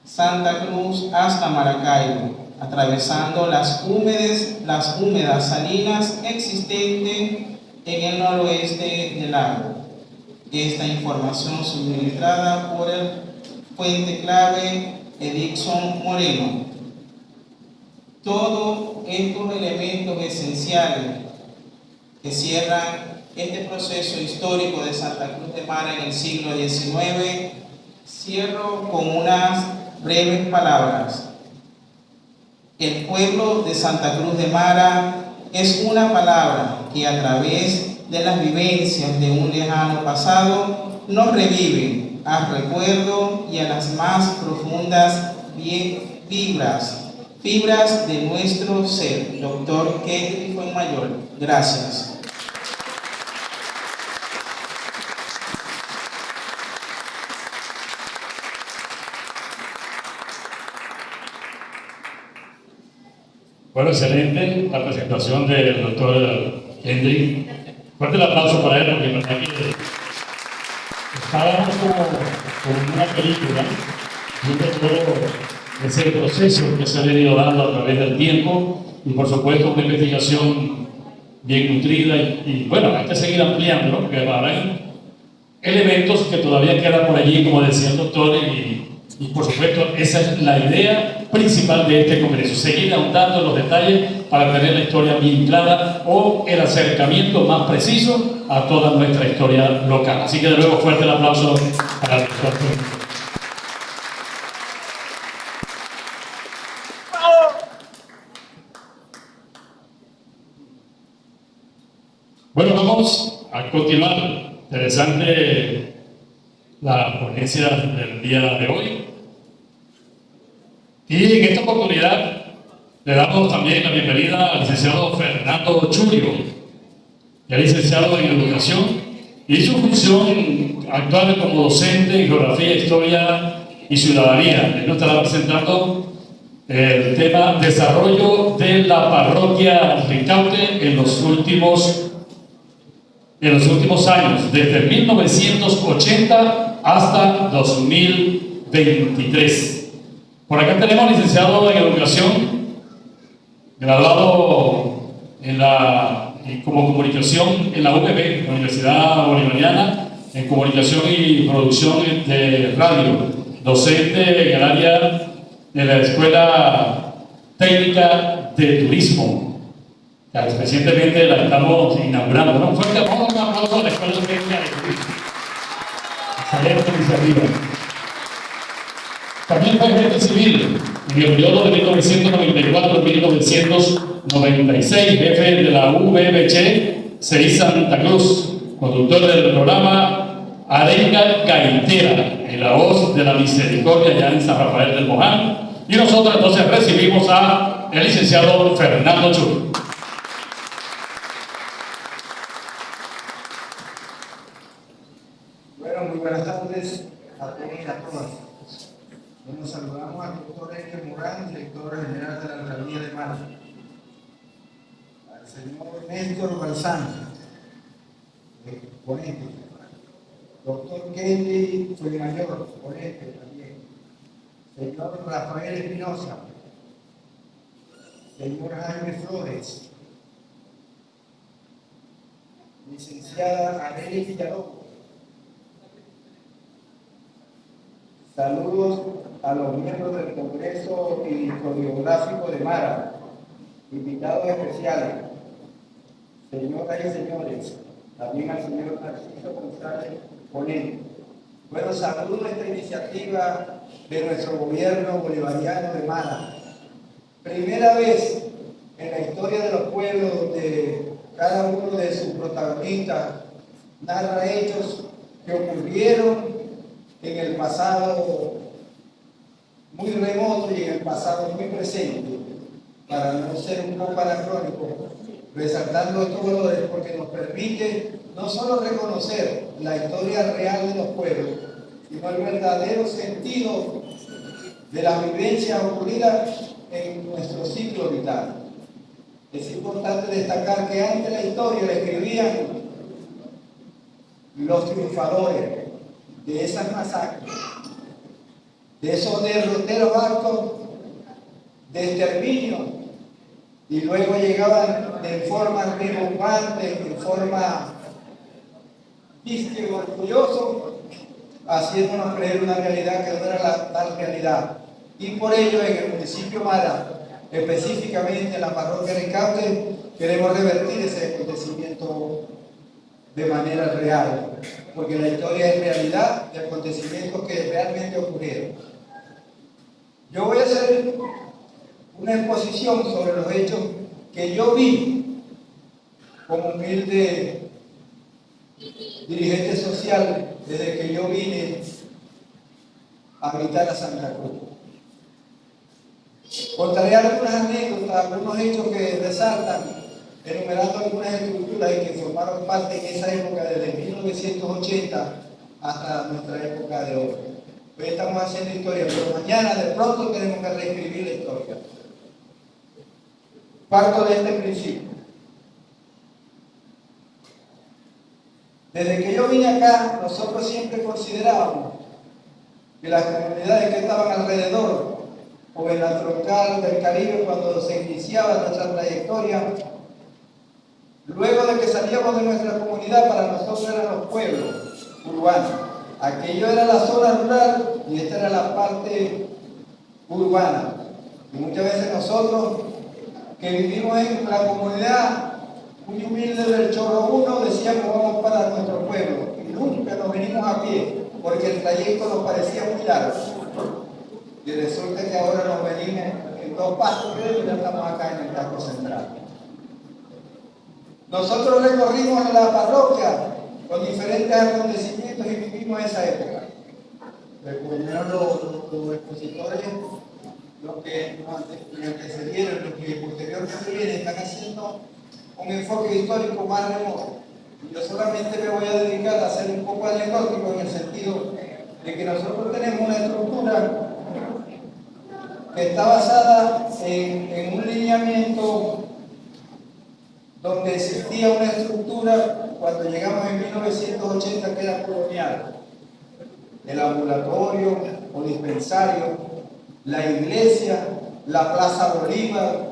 Santa Cruz hasta Maracaibo, atravesando las húmedas salinas existentes en el noroeste del lago. esta información suministrada por el fuente clave Edixon Moreno. Todos estos elementos esenciales que cierran este proceso histórico de Santa Cruz de Mara en el siglo XIX, cierro con unas breves palabras. El pueblo de Santa Cruz de Mara es una palabra que a través de las vivencias de un lejano pasado nos revive al recuerdo y a las más profundas fibras de nuestro ser. Doctor Kendry Fuenmayor, gracias. Bueno, excelente la presentación del doctor Kendry. Fuerte el aplauso para él, porque la verdad que estábamos como una película, viendo todo ese proceso que se ha venido dando a través del tiempo y, por supuesto, una investigación bien nutrida y bueno, hay que seguir ampliando, ¿no? Porque habrá elementos que todavía quedan por allí, como decía el doctor, y por supuesto, esa es la idea principal de este congreso, seguir ahondando en los detalles para tener la historia bien clara o el acercamiento más preciso a toda nuestra historia local. Así que de nuevo, fuerte el aplauso para el doctor. Bueno, vamos a continuar. Interesante la ponencia del día de hoy. Y en esta oportunidad le damos también la bienvenida al licenciado Fernando Churio, que es licenciado en Educación y su función actual como docente en Geografía, Historia y Ciudadanía. Él nos estará presentando el tema Desarrollo de la Parroquia Ricaute en los últimos años, desde 1980 hasta 2023. Por acá tenemos licenciado en Educación, graduado como comunicación en la UBB, la Universidad Bolivariana, en comunicación y producción de radio, docente en el área de la Escuela Técnica de Turismo. Recientemente la estamos inaugurando, ¿no? Un fuerte aplauso a la Escuela Técnica de Turismo. Excelente iniciativa. También fue agente civil en el periodo de 1994 a 1996, jefe de la UBBC CI Santa Cruz, conductor del programa Arenga Gaitera, en la voz de la misericordia ya en San Rafael del Moján. Y nosotros entonces recibimos a el licenciado Fernando Churio. Bueno, muy buenas tardes a todos y a todas. Nos saludamos al doctor Enrique Morán, director general de la Alcaldía de Mara, al señor Néstor Balsán, ponente, doctor Kendry Fuenmayor, ponente también, señor Rafael Espinosa, señor Jaime Flores, licenciada Amelia Villalobos. Saludos a los miembros del Congreso Historiográfico de Mara, invitados especiales, señoras y señores, también al señor Narciso González ponente. Bueno, saludo esta iniciativa de nuestro gobierno bolivariano de Mara. Primera vez en la historia de los pueblos donde cada uno de sus protagonistas narra hechos que ocurrieron en el pasado muy remoto y en el pasado muy presente, para no ser un poco anacrónico, resaltando estos valores porque nos permite no solo reconocer la historia real de los pueblos, sino el verdadero sentido de las vivencias ocurridas en nuestro ciclo vital. Es importante destacar que antes la historia la escribían los triunfadores de esas masacres, de esos derroteros actos de exterminio, y luego llegaban de forma rimbombante, en forma viste orgulloso, haciéndonos creer una realidad que no era la tal realidad. Y por ello en el municipio Mara, específicamente en la parroquia Ricaute, queremos revertir ese acontecimiento de manera real, porque la historia es realidad de acontecimientos que realmente ocurrieron. Yo voy a hacer una exposición sobre los hechos que yo vi como humilde dirigente social desde que yo vine a habitar a Santa Cruz. Contaré algunas anécdotas, algunos hechos que resaltan, enumerando algunas estructuras y que formaron parte en esa época desde 1980 hasta nuestra época de hoy. Hoy estamos haciendo historia, pero mañana de pronto tenemos que reescribir la historia. Parto de este principio. Desde que yo vine acá, nosotros siempre considerábamos que las comunidades que estaban alrededor, o en la troncal del Caribe, cuando se iniciaba nuestra trayectoria, luego de que salíamos de nuestra comunidad, para nosotros eran los pueblos urbanos. Aquello era la zona rural y esta era la parte urbana. Y muchas veces nosotros, que vivimos en la comunidad muy humilde del Chorro 1, decíamos vamos para nuestro pueblo. Y nunca nos venimos a pie, porque el trayecto nos parecía muy largo. Y resulta que ahora nos venimos en 2 pasos y ya estamos acá en el casco central. Nosotros recorrimos la parroquia con diferentes acontecimientos y vivimos esa época. Recordemos los expositores, los que nos antecedieron, los que posteriormente vienen, están haciendo un enfoque histórico más remoto. Yo solamente me voy a dedicar a hacer un poco anecdótico en el sentido de que nosotros tenemos una estructura que está basada en un lineamiento donde existía una estructura cuando llegamos en 1980 que era colonial. El ambulatorio o dispensario, la iglesia, la Plaza Bolívar,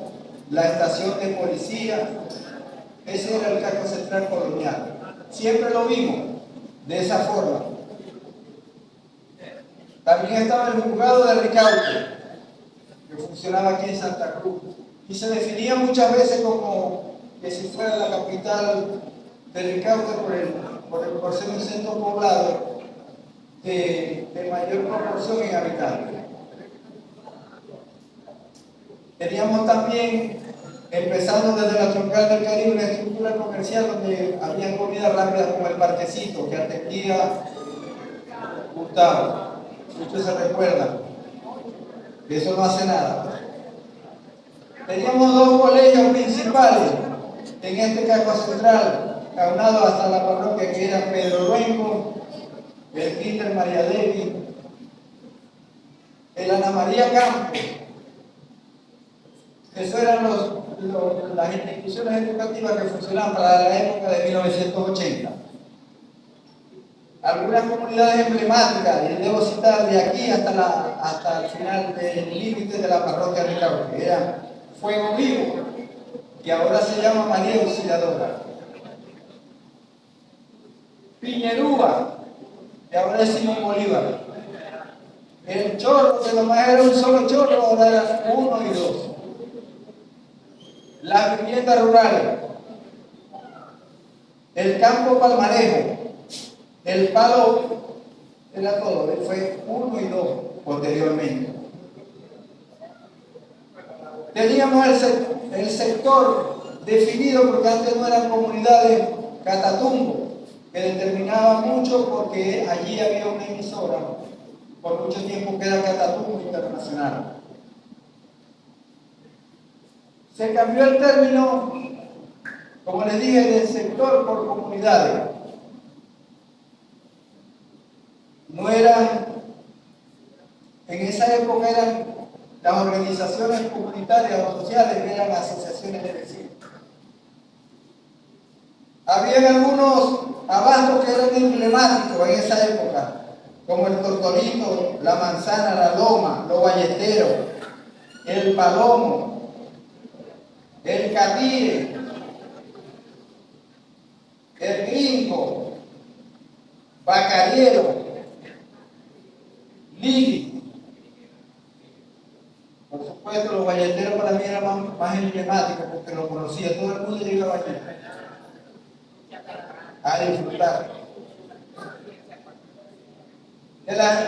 la estación de policía. Ese era el casco central colonial. Siempre lo vimos de esa forma. También estaba el juzgado de Ricaute, que funcionaba aquí en Santa Cruz, y se definía muchas veces como que si fuera la capital de Ricaute por ser un centro poblado de mayor proporción en habitantes. Teníamos también, empezando desde la troncal del Caribe, una estructura comercial donde había comida rápida como el Parquecito, que atendía Gustavo. Muchos se recuerdan que eso no hace nada. Teníamos 2 colegios principales en este casco central, aunado hasta la parroquia, que era Pedro Luengo, el Kinder María Devi, el Ana María Campos. Esas eran las instituciones educativas que funcionaban para la época de 1980. Algunas comunidades emblemáticas, y debo citar de aquí hasta el final del límite de la parroquia de Ricaute, que era Fuego Vivo, que ahora se llama María Auxiliadora. Piñerúa, que ahora es Simón Bolívar. El Chorro, que nomás era un solo chorro, ahora era 1 y 2. Las viviendas rurales, el campo Palmarejo, el Palo, era todo, fue 1 y 2 posteriormente. Teníamos el sector definido, porque antes no eran comunidades, Catatumbo, que determinaba mucho porque allí había una emisora por mucho tiempo que era Catatumbo Internacional. Se cambió el término, como les dije, del sector por comunidades. No eran, en esa época eran las organizaciones comunitarias o sociales, que eran asociaciones de vecinos. Había algunos abastos que eran emblemáticos en esa época, como el Tortolito, la Manzana, la Loma, los Ballesteros, el Palomo, el Catire, el Gringo, Bacariero, Lili. Por supuesto, los valleteros para mí eran más emblemáticos porque lo conocía, todo el mundo llegaba allí a disfrutar. De las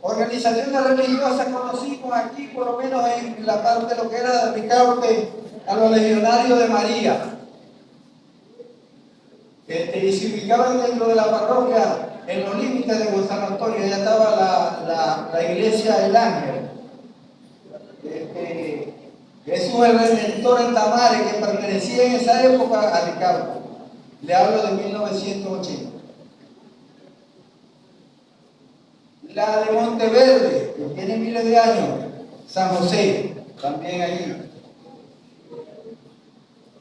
organizaciones religiosas conocimos aquí, por lo menos en la parte de lo que era de Ricaurte, a los legionarios de María. Y se ubicaban dentro de la parroquia, en los límites de San Antonio, ya estaba la iglesia del Ángel. Jesús el Redentor en Tamares, que pertenecía en esa época a Ricaurte. Le hablo de 1980. La de Monteverde, que tiene miles de años, San José, también allí.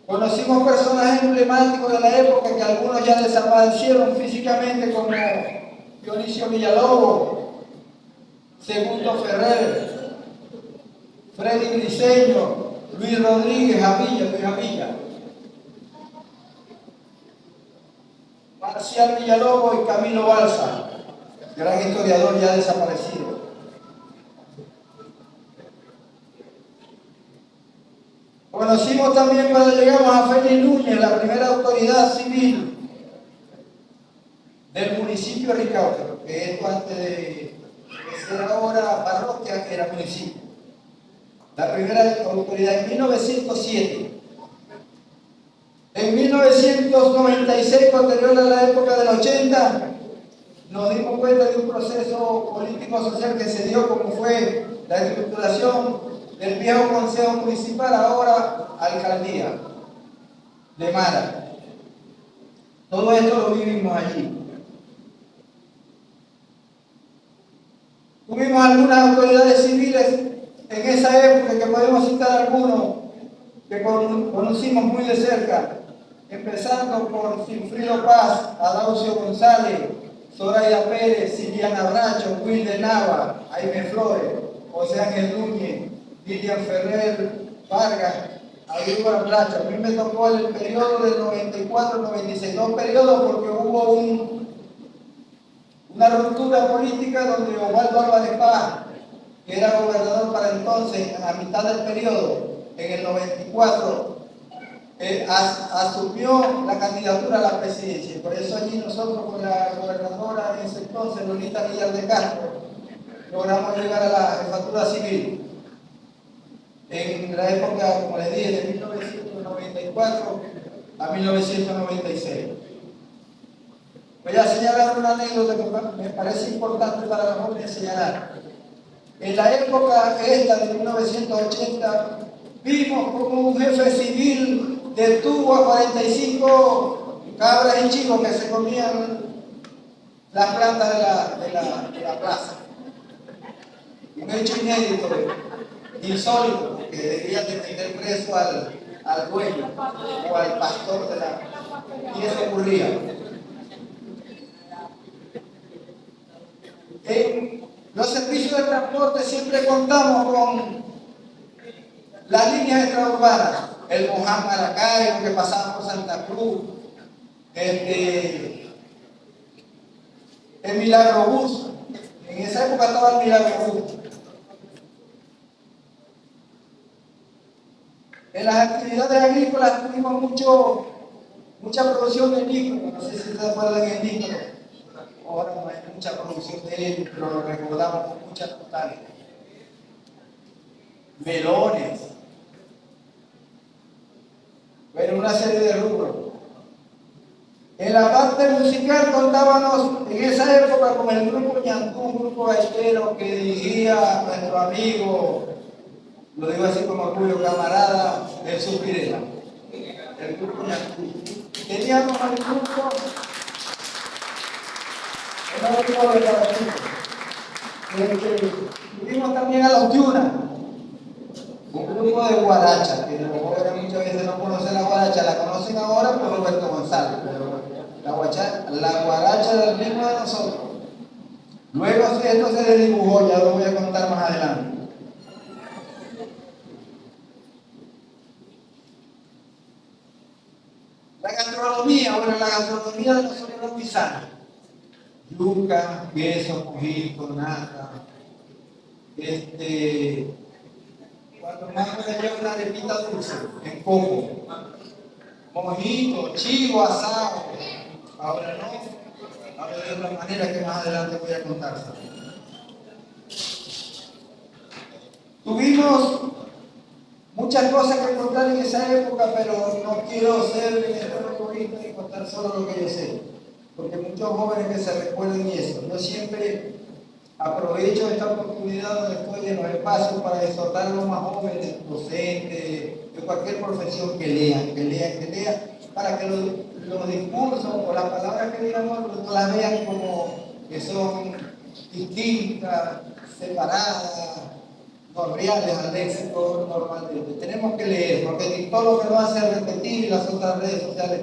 Conocimos personajes emblemáticos de la época que algunos ya desaparecieron físicamente, como Dionisio Villalobos, Segundo Ferrer, Freddy Briceño, Luis Rodríguez Javilla, Marcial Villalobos y Camilo Balsa, gran historiador ya desaparecido. Conocimos también cuando llegamos a Félix Núñez, la primera autoridad civil del municipio de Ricaurte, porque esto antes de ser ahora parroquia era municipio. La primera autoridad en 1907. En 1996, posterior a la época del 80, nos dimos cuenta de un proceso político-social que se dio, como fue la estructuración del viejo Consejo Municipal, ahora Alcaldía de Mara. Todo esto lo vivimos allí. Tuvimos algunas autoridades civiles en esa época, que podemos citar algunos que conocimos muy de cerca, empezando por Sinfrido Paz, Adaucio González, Soraya Pérez, Siliana Bracho, Wilde Nava, Jaime Flores, José Ángel Núñez, Lilian Ferrer Vargas, Ayuba Bracho. A mí me tocó el periodo del 94 al 96, dos periodos, porque hubo una ruptura política donde Osvaldo Álvarez Paz, que era gobernador para entonces, a mitad del periodo, en el 94, asumió la candidatura a la presidencia. Por eso allí nosotros, con la gobernadora en ese entonces, Lolita Villar de Castro, logramos llegar a la jefatura civil. En la época, como les dije, de 1994 a 1996. Voy a señalar una anécdota que me parece importante para la jóvenes señalar. En la época esta de 1980, vimos como un jefe civil detuvo a 45 cabras y chicos que se comían las plantas de la plaza. Un hecho inédito, insólito, que debía de meter preso al dueño o al pastor de la... Y eso ocurría. En los servicios de transporte siempre contamos con las líneas extraurbanas, el Moján Maracaibo, que pasaba por Santa Cruz, el Milagro Bus. En esa época estaba el Milagro Bus. En las actividades agrícolas tuvimos mucha producción de níquel. No sé si se acuerdan del níquel. Ahora no hay mucha producción de él, pero lo recordamos con muchas totales. Melones. Bueno, una serie de rubros. En la parte musical contábamos en esa época con el grupo Ñantú, un grupo gaitero que dirigía nuestro amigo, lo digo así como orgullo, camarada, el Supirela. El grupo Ñantú. Teníamos al grupo... Tuvimos también a los Yuna, un grupo de guaracha, que los jóvenes muchas veces no conocen la guaracha, la conocen ahora por Roberto González, pero la guaracha del ritmo de nosotros. Luego esto se le dibujó, ya lo voy a contar más adelante. La gastronomía de nosotros era muy sana. yuca, queso, mojito, nata. Cuando más me llevo una arepita dulce, en coco. Mojito, chivo, asado. Ahora no, ahora de otra manera que más adelante voy a contar. Tuvimos muchas cosas que contar en esa época, pero no quiero ser egoísta y contar solo lo que yo sé, porque muchos jóvenes que se recuerden eso. Yo siempre aprovecho esta oportunidad después de los espacios para exhortar a los más jóvenes, docentes, de cualquier profesión que lean, para que los discursos o las palabras que digamos no las vean como que son distintas, separadas, no reales al léxico normalmente. Tenemos que leer, porque TikTok lo que nos hace es repetir, y las otras redes sociales,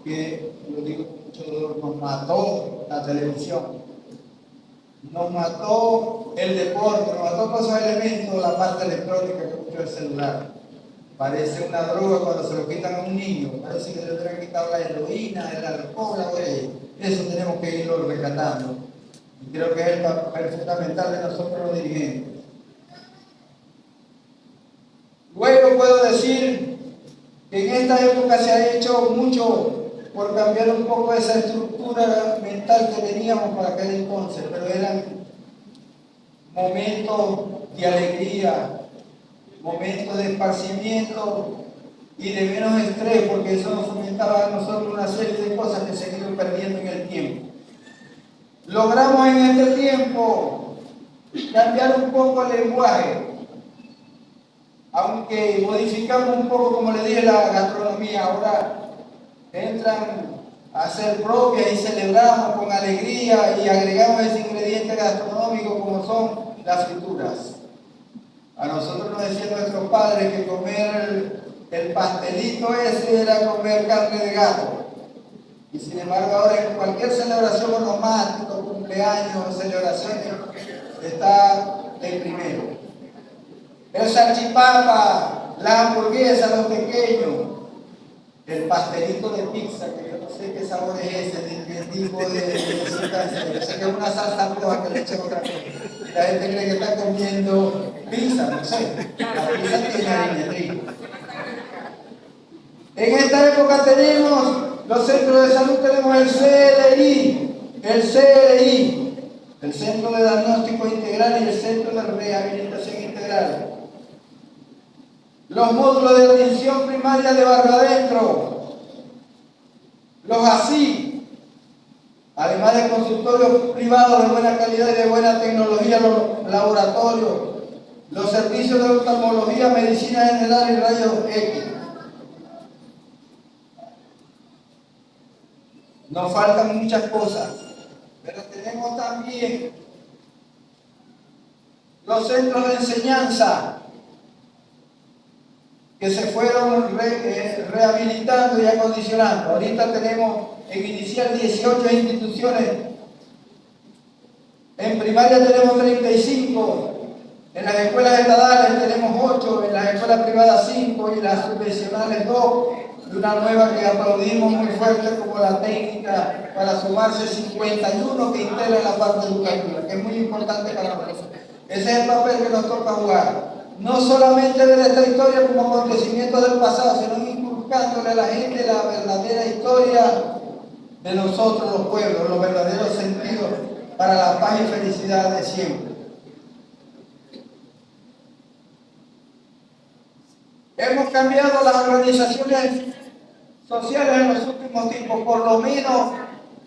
que lo digo con mucho dolor, nos mató la televisión. Nos mató el deporte, nos mató todos esos elementos, la parte electrónica que escuchó el celular. Parece una droga cuando se lo quitan a un niño, parece que se le hubieran quitado la heroína, el alcohol, eso tenemos que irlo rescatando. Y creo que es el papel fundamental de nosotros los dirigentes. Luego puedo decir que en esta época se ha hecho mucho por cambiar un poco esa estructura mental que teníamos para aquel entonces, pero eran momentos de alegría, momentos de esparcimiento y de menos estrés, porque eso nos fomentaba a nosotros una serie de cosas que se han ido perdiendo en el tiempo. Logramos en este tiempo cambiar un poco el lenguaje, aunque modificamos un poco, como le dije, la gastronomía. Ahora entran a ser propias y celebramos con alegría y agregamos ese ingrediente gastronómico como son las frituras. A nosotros nos decían nuestros padres que comer el pastelito ese era comer carne de gato. Y sin embargo ahora en cualquier celebración onomática, cumpleaños, celebraciones, está el primero. El salchipapa, la hamburguesa, los pequeños, el pastelito de pizza, que yo no sé qué sabor es ese, ni qué tipo de sustancia. Yo sé que es una salsa roja que le echan otra cosa. Y la gente cree que está comiendo pizza, no sé. La pizza tiene harina de trigo. En esta época tenemos los centros de salud, tenemos el CLI, el Centro de Diagnóstico Integral y el Centro de Rehabilitación Integral. Los módulos de atención primaria de barrio adentro, los ASI, además de consultorios privados de buena calidad y de buena tecnología, los laboratorios, los servicios de oftalmología, medicina general y rayos X. Nos faltan muchas cosas, pero tenemos también los centros de enseñanza que se fueron rehabilitando y acondicionando. Ahorita tenemos en inicial 18 instituciones. En primaria tenemos 35, en las escuelas estatales tenemos 8, en las escuelas privadas 5 y las subvencionales 2, y una nueva que aplaudimos muy fuerte como la técnica, para sumarse 51 que integran la parte educativa, que es muy importante para nosotros. Ese es el papel que nos toca jugar. No solamente ver esta historia como acontecimiento del pasado, sino inculcándole a la gente la verdadera historia de nosotros los pueblos, los verdaderos sentidos para la paz y felicidad de siempre. Hemos cambiado las organizaciones sociales en los últimos tiempos, por lo menos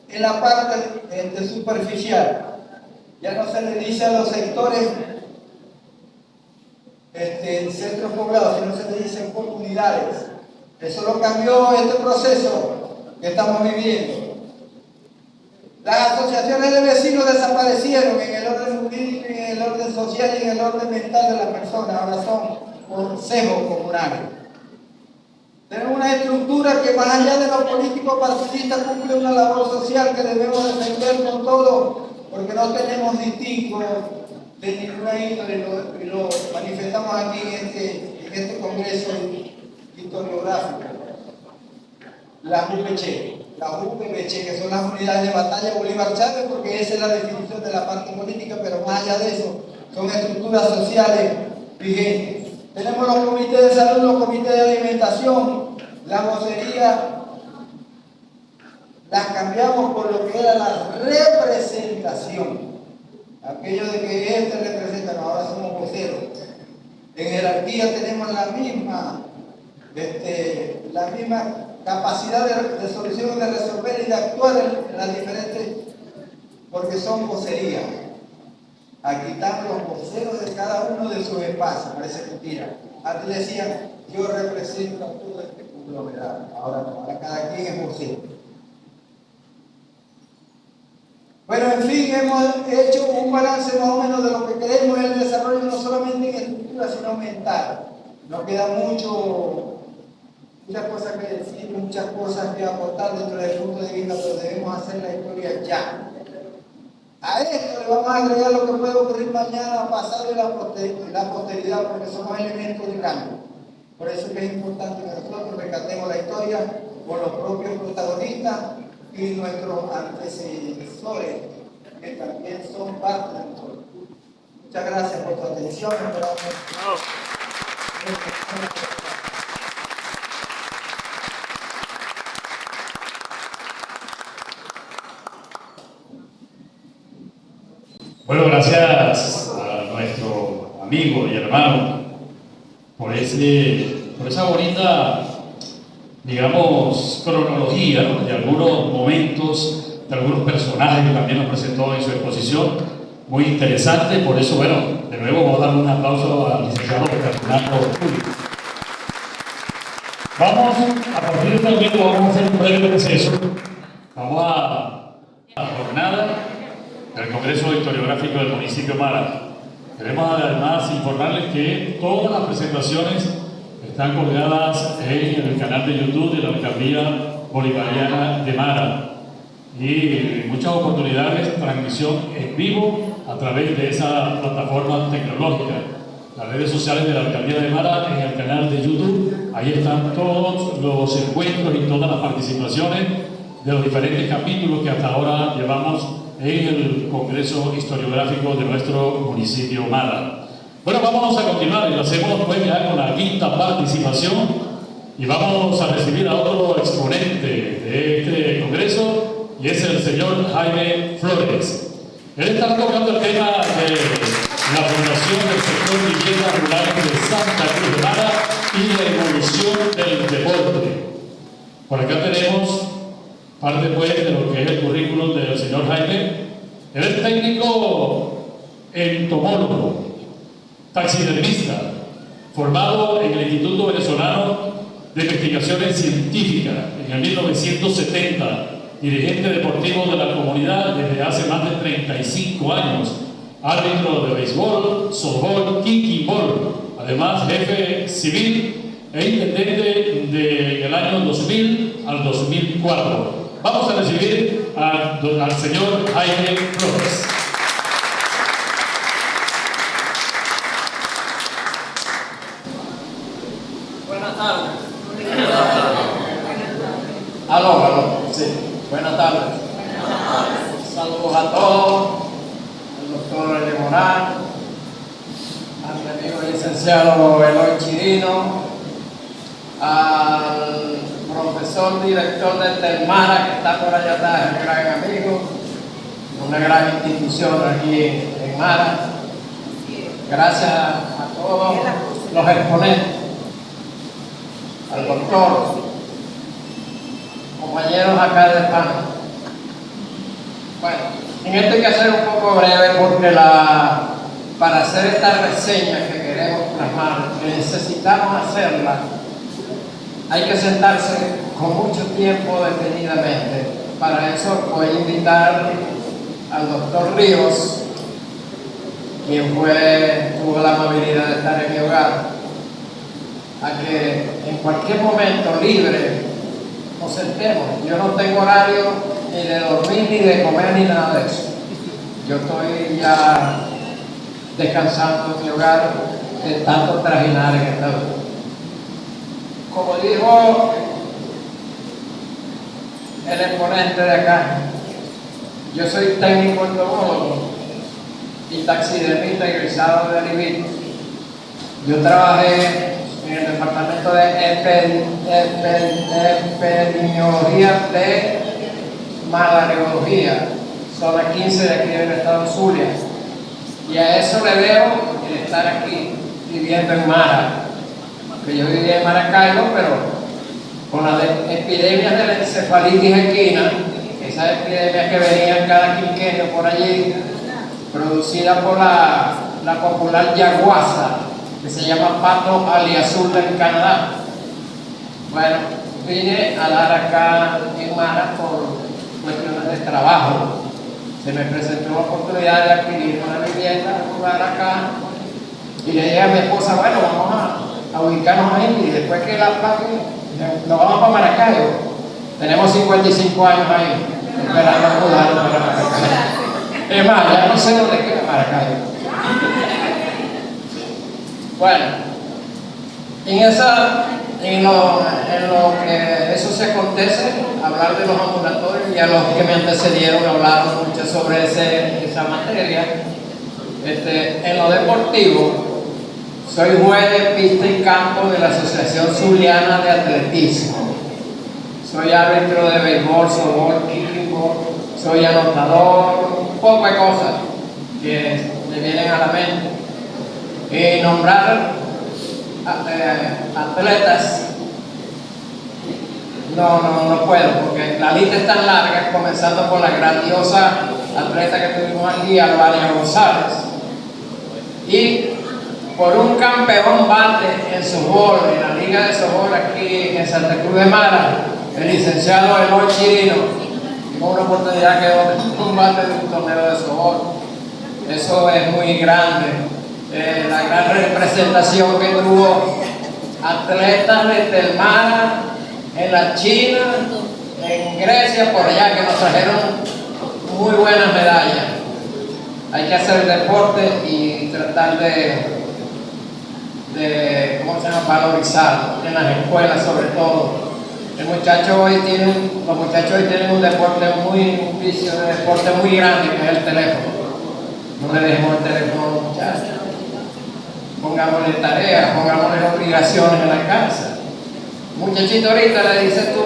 en la parte superficial. Ya no se le dice a los sectores centros poblados, sino se le dicen comunidades. Eso lo cambió este proceso que estamos viviendo. Las asociaciones de vecinos desaparecieron en el orden jurídico, en el orden social y en el orden mental de las personas. Ahora son consejos comunales. Tenemos una estructura que más allá de los políticos partidistas cumple una labor social que debemos defender con todo, porque no tenemos distingo de ninguna índole, y lo manifestamos aquí en este congreso historiográfico. La UPC, la UPBC, que son las unidades de batalla Bolívar Chávez, porque esa es la definición de la parte política, pero más allá de eso, son estructuras sociales vigentes. Tenemos los comités de salud, los comités de alimentación, la vocería, las cambiamos por lo que era la representación. Aquello de que este representa, no, ahora somos voceros. En jerarquía tenemos la misma capacidad de solución, de resolver y de actuar en las diferentes, porque son vocerías. Aquí están los voceros de cada uno de sus espacios, parece mentira. Antes decían, yo represento a todo este conglomerado. Ahora no, ahora cada quien es vocero. Bueno, en fin, hemos hecho un balance más o menos de lo que queremos en el desarrollo, no solamente en estructura, sino mental. Nos queda muchas cosas que decir, muchas cosas que aportar dentro del punto de vista, pero debemos hacer la historia ya. A esto le vamos a agregar lo que puede ocurrir mañana, pasado y la posteridad, porque somos elementos de cambio. Por eso es que es importante que nosotros rescatemos la historia con los propios protagonistas y nuestros antecesores, que también son parte de nosotros. Muchas gracias por tu atención. Bueno, gracias a nuestro amigo y hermano por esa bonita, digamos, cronología, ¿no?, de algunos momentos, de algunos personajes que también nos presentó en su exposición, muy interesante. Por eso, bueno, de nuevo vamos a dar un aplauso al licenciado Fernando Julio. Vamos, a partir de este momento, vamos a hacer un breve receso. Vamos a la jornada del Congreso Historiográfico del municipio Mara. Queremos además informarles que todas las presentaciones están colgadas en el canal de YouTube de la Alcaldía Bolivariana de Mara, y muchas oportunidades, transmisión en vivo a través de esa plataforma tecnológica. Las redes sociales de la Alcaldía de Mara en el canal de YouTube, ahí están todos los encuentros y todas las participaciones de los diferentes capítulos que hasta ahora llevamos en el Congreso Historiográfico de nuestro municipio Mara. Bueno, vamos a continuar y lo hacemos pues ya con la quinta participación, y vamos a recibir a otro exponente de este congreso, y es el señor Jaime Flores. Él está tocando el tema de la fundación del sector vivienda rural de Santa Cruz de Mara y la evolución del deporte. Por acá tenemos parte pues de lo que es el currículum del señor Jaime. Él es técnico entomólogo, taxidermista, formado en el Instituto Venezolano de Investigaciones Científicas en el 1970, dirigente deportivo de la comunidad desde hace más de 35 años, árbitro de béisbol, softball, kicking-ball, además jefe civil e intendente del año 2000 al 2004. Vamos a recibir al señor Jaime Flores. Buenas tardes. Aló, sí. Buenas tardes. Saludos a todos, al doctor Elie Morán, a mi amigo licenciado Eloy Chirino, al profesor director de Telmara, que está por allá atrás, un gran amigo, una gran institución aquí en Mara. Gracias a todos los exponentes, al doctor, compañeros acá de PAN. Bueno, en esto hay que hacer un poco breve porque para hacer esta reseña que queremos plasmar, que necesitamos hacerla, hay que sentarse con mucho tiempo detenidamente. Para eso voy a invitar al doctor Ríos, quien tuvo la amabilidad de estar en mi hogar, a que en cualquier momento libre nos sentemos. Yo no tengo horario ni de dormir, ni de comer, ni nada de eso. Yo estoy ya descansando en mi hogar de tanto trajinar en esta vida. Como dijo el exponente de acá. Yo soy técnico entomólogo y taxidermista egresado de Aribit. Yo trabajé en el departamento de epidemiología de malariología, zona 15 de aquí del estado Zulia. Y a eso le debo el estar aquí viviendo en Mara. Que yo vivía en Maracaibo, pero con las epidemias de la encefalitis equina, esas epidemias que venían cada quinquenio por allí, producidas por la popular yaguasa, que se llama pato aliazul del Canadá. Bueno, vine a dar acá en Mara por cuestiones de trabajo. Se me presentó la oportunidad de adquirir una vivienda, un lugar acá, y le dije a mi esposa, bueno, vamos a ubicarnos ahí, y después que la pague, nos vamos para Maracaibo. Tenemos 55 años ahí, esperando mudarnos para Maracaibo. Es más, ya no sé dónde queda Maracaibo. Bueno, en lo que eso se acontece, hablar de los ambulatorios, y a los que me antecedieron hablaron mucho sobre esa materia. En lo deportivo, soy juez de pista y campo de la Asociación Zuliana de Atletismo. Soy árbitro de béisbol, softball, kickball, soy anotador, un poco de cosas que me vienen a la mente. Nombrar atletas, no puedo, porque la lista es tan larga, comenzando por la grandiosa atleta que tuvimos aquí, Albania González, y por un campeón bate en softball, en la liga de softball aquí en Santa Cruz de Mara, el licenciado Eloy Chirino. Tuvo una oportunidad que un bate de un torneo de softball. Eso es muy grande. La gran representación que tuvo atletas de Telmana, en la China, en Grecia, por allá, que nos trajeron muy buenas medallas. Hay que hacer deporte y tratar de ¿cómo se llama?, valorizar en las escuelas, sobre todo. Los muchachos hoy tienen un vicio de deporte muy grande, que es el teléfono. No le dejemos el teléfono a los muchachos. Pongámosle tareas, pongámosle obligaciones en la casa. Muchachito ahorita le dices tú,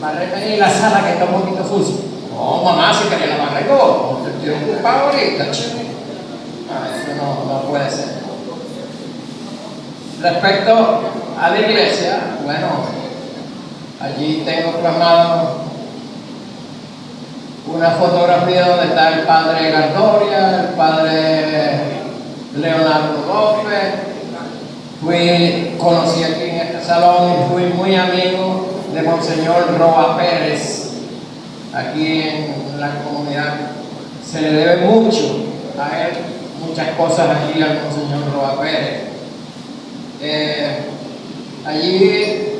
barreme ahí la sala que está un poquito sucia. No, mamá, si quería la barregó, estoy ocupado ahorita, chico. Eso no puede ser. Respecto a la iglesia, bueno, allí tengo plasmado una fotografía donde está el padre Gardoria, el padre Leonardo López. Conocí aquí en este salón y fui muy amigo de Monseñor Roa Pérez, aquí en la comunidad. Se le debe mucho a él, muchas cosas aquí al Monseñor Roa Pérez. Allí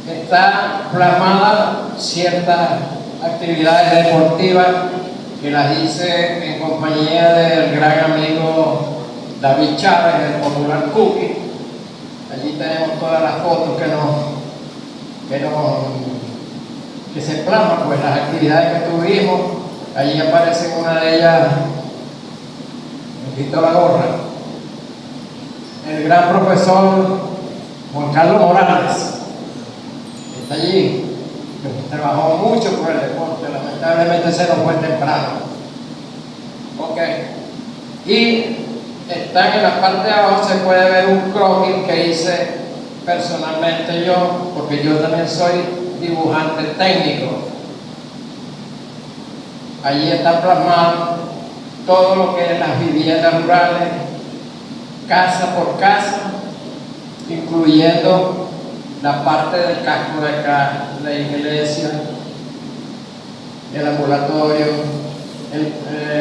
está plasmada ciertas actividades deportivas que las hice en compañía del gran amigo David Chávez, el popular Cookie. Allí tenemos todas las fotos que se plasman, pues las actividades que tuvimos. Allí aparece una de ellas, me quito la gorra, el gran profesor Juan Carlos Morales, que está allí, que trabajó mucho por el deporte, lamentablemente se nos fue temprano. Ok, y están en la parte de abajo, se puede ver un croquis que hice personalmente yo, porque yo también soy dibujante técnico. Allí está plasmado todo lo que es las viviendas rurales, casa por casa, incluyendo la parte del casco de acá, la iglesia, el ambulatorio,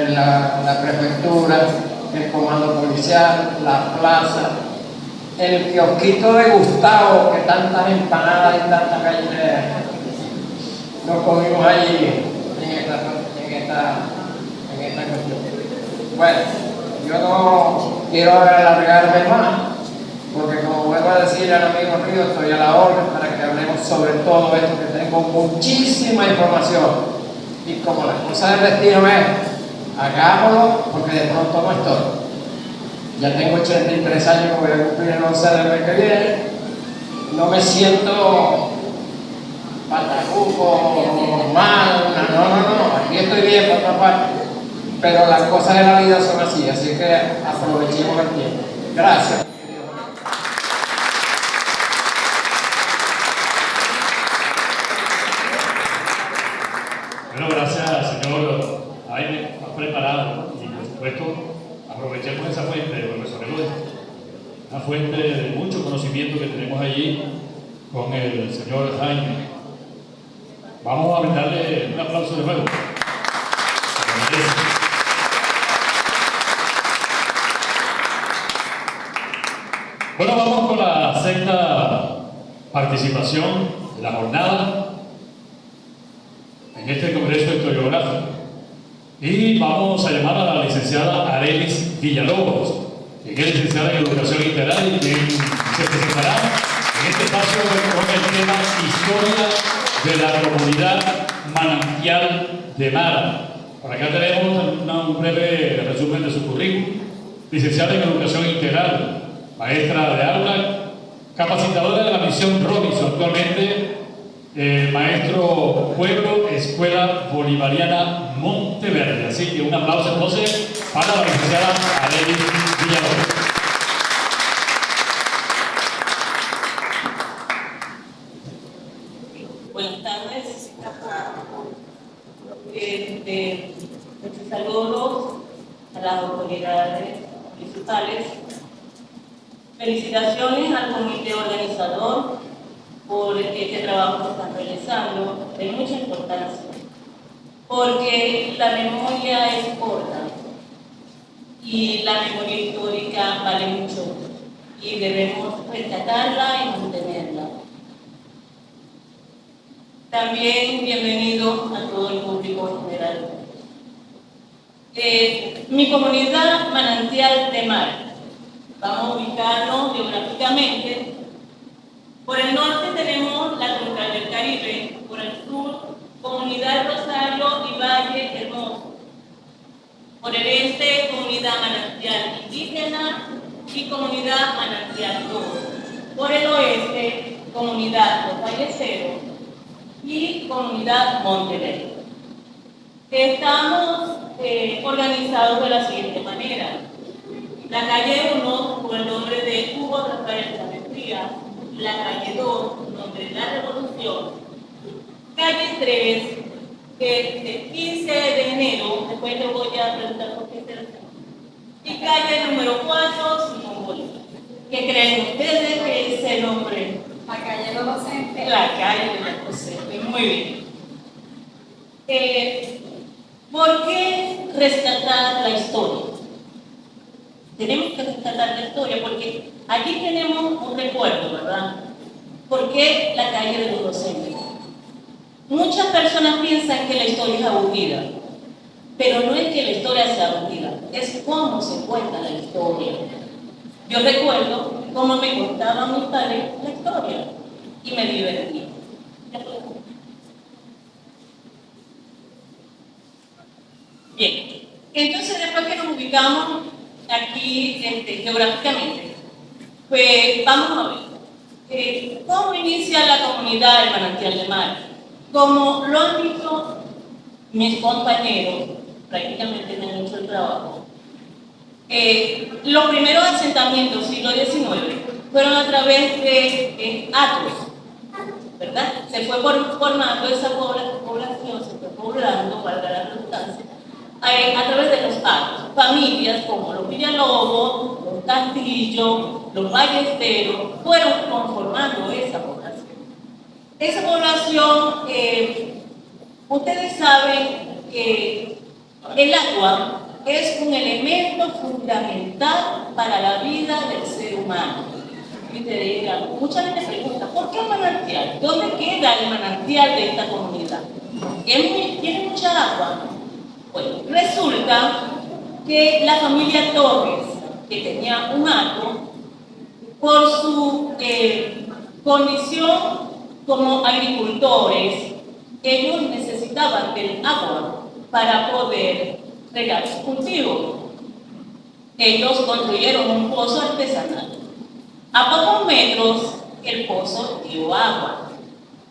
la prefectura, el comando policial, la plaza, el kiosquito de Gustavo, que tantas empanadas y tantas gallinas nos comimos allí en esta cuestión. Bueno, yo no quiero alargarme más. porque como vuelvo a decir al amigo Río, estoy a la orden para que hablemos sobre todo esto, que tengo muchísima información. Y como la cosa del destino es, hagámoslo porque de pronto no estoy. Ya tengo 83 años, voy a cumplir el 11 del mes que viene. No me siento patacuco, mal, no, aquí estoy bien por otra parte. Pero las cosas de la vida son así que aprovechemos el tiempo. Gracias. Bueno, gracias, señor Jaime, ha preparado y por supuesto aprovechemos esa fuente, profesor Eloy, una fuente de mucho conocimiento que tenemos allí con el señor Jaime. Vamos a brindarle un aplauso de nuevo. Bueno, vamos con la sexta participación de la jornada en este Congreso Historiográfico. Y vamos a llamar a la licenciada Arelis Villalobos, que es licenciada en Educación Integral y quien se presentará en este espacio con el tema Historia de la Comunidad Manantial de Mara. Por acá tenemos un breve resumen de su currículum. Licenciada en Educación Integral, maestra de aula, capacitadora de la misión Robinson, actualmente maestro Pueblo, Escuela Bolivariana Monteverde. Así que un aplauso entonces para la licenciada Arelis Villalobos. Buenas tardes. Saludos a las autoridades municipales. Felicitaciones al comité organizador por este trabajo que están realizando, de mucha importancia, porque la memoria es importante y la memoria histórica vale mucho y debemos rescatarla y mantenerla. También bienvenido a todo el público en general. Mi comunidad Manantial de Mara. Vamos a ubicarnos geográficamente. Por el norte tenemos la Cuenca del Caribe, por el sur, Comunidad Rosario y Valle Hermoso. Por el este, Comunidad Manantial Indígena y Comunidad Manantial Toro. Por el oeste, Comunidad Los Valleceros y Comunidad Monteverde. Estamos organizados de la siguiente manera. La calle 1, con el nombre de Hugo Rafael Sáenz, la calle 2, nombre de la Revolución, calle 3, que es el 15 de enero, después le voy a preguntar por qué se lo llama, y calle número 4, Simón Bolívar. ¿Qué creen ustedes que es ese nombre? La calle de los docentes. La calle de los docentes, muy bien. ¿Por qué rescatar la historia? Tenemos que rescatar la historia porque aquí tenemos un recuerdo, ¿verdad? ¿Por qué la calle de los docentes? Muchas personas piensan que la historia es aburrida, pero no es que la historia sea aburrida, es cómo se cuenta la historia. Yo recuerdo cómo me contaban mis padres la historia y me divertía. Bien, entonces después que nos ubicamos aquí geográficamente, pues vamos a ver cómo inicia la comunidad del Manantial de Mara. Como lo han dicho mis compañeros, prácticamente me han hecho el trabajo, los primeros asentamientos del siglo XIX fueron a través de atos, ¿verdad? Se fue formando esa población, se fue poblando, valga la redundancia, a través de los atos. Familias como los Villalobos, los Castillo, los Ballesteros, fueron conformando esa población. Esa población, ustedes saben que el agua es un elemento fundamental para la vida del ser humano. Y te dirán, mucha gente pregunta, ¿por qué manantial? ¿Dónde queda el manantial de esta comunidad? ¿Tiene mucha agua? Bueno, resulta que la familia Torres, que tenía un ato, por su condición como agricultores, ellos necesitaban del agua para poder regar su cultivo. Ellos construyeron un pozo artesanal. A pocos metros el pozo dio agua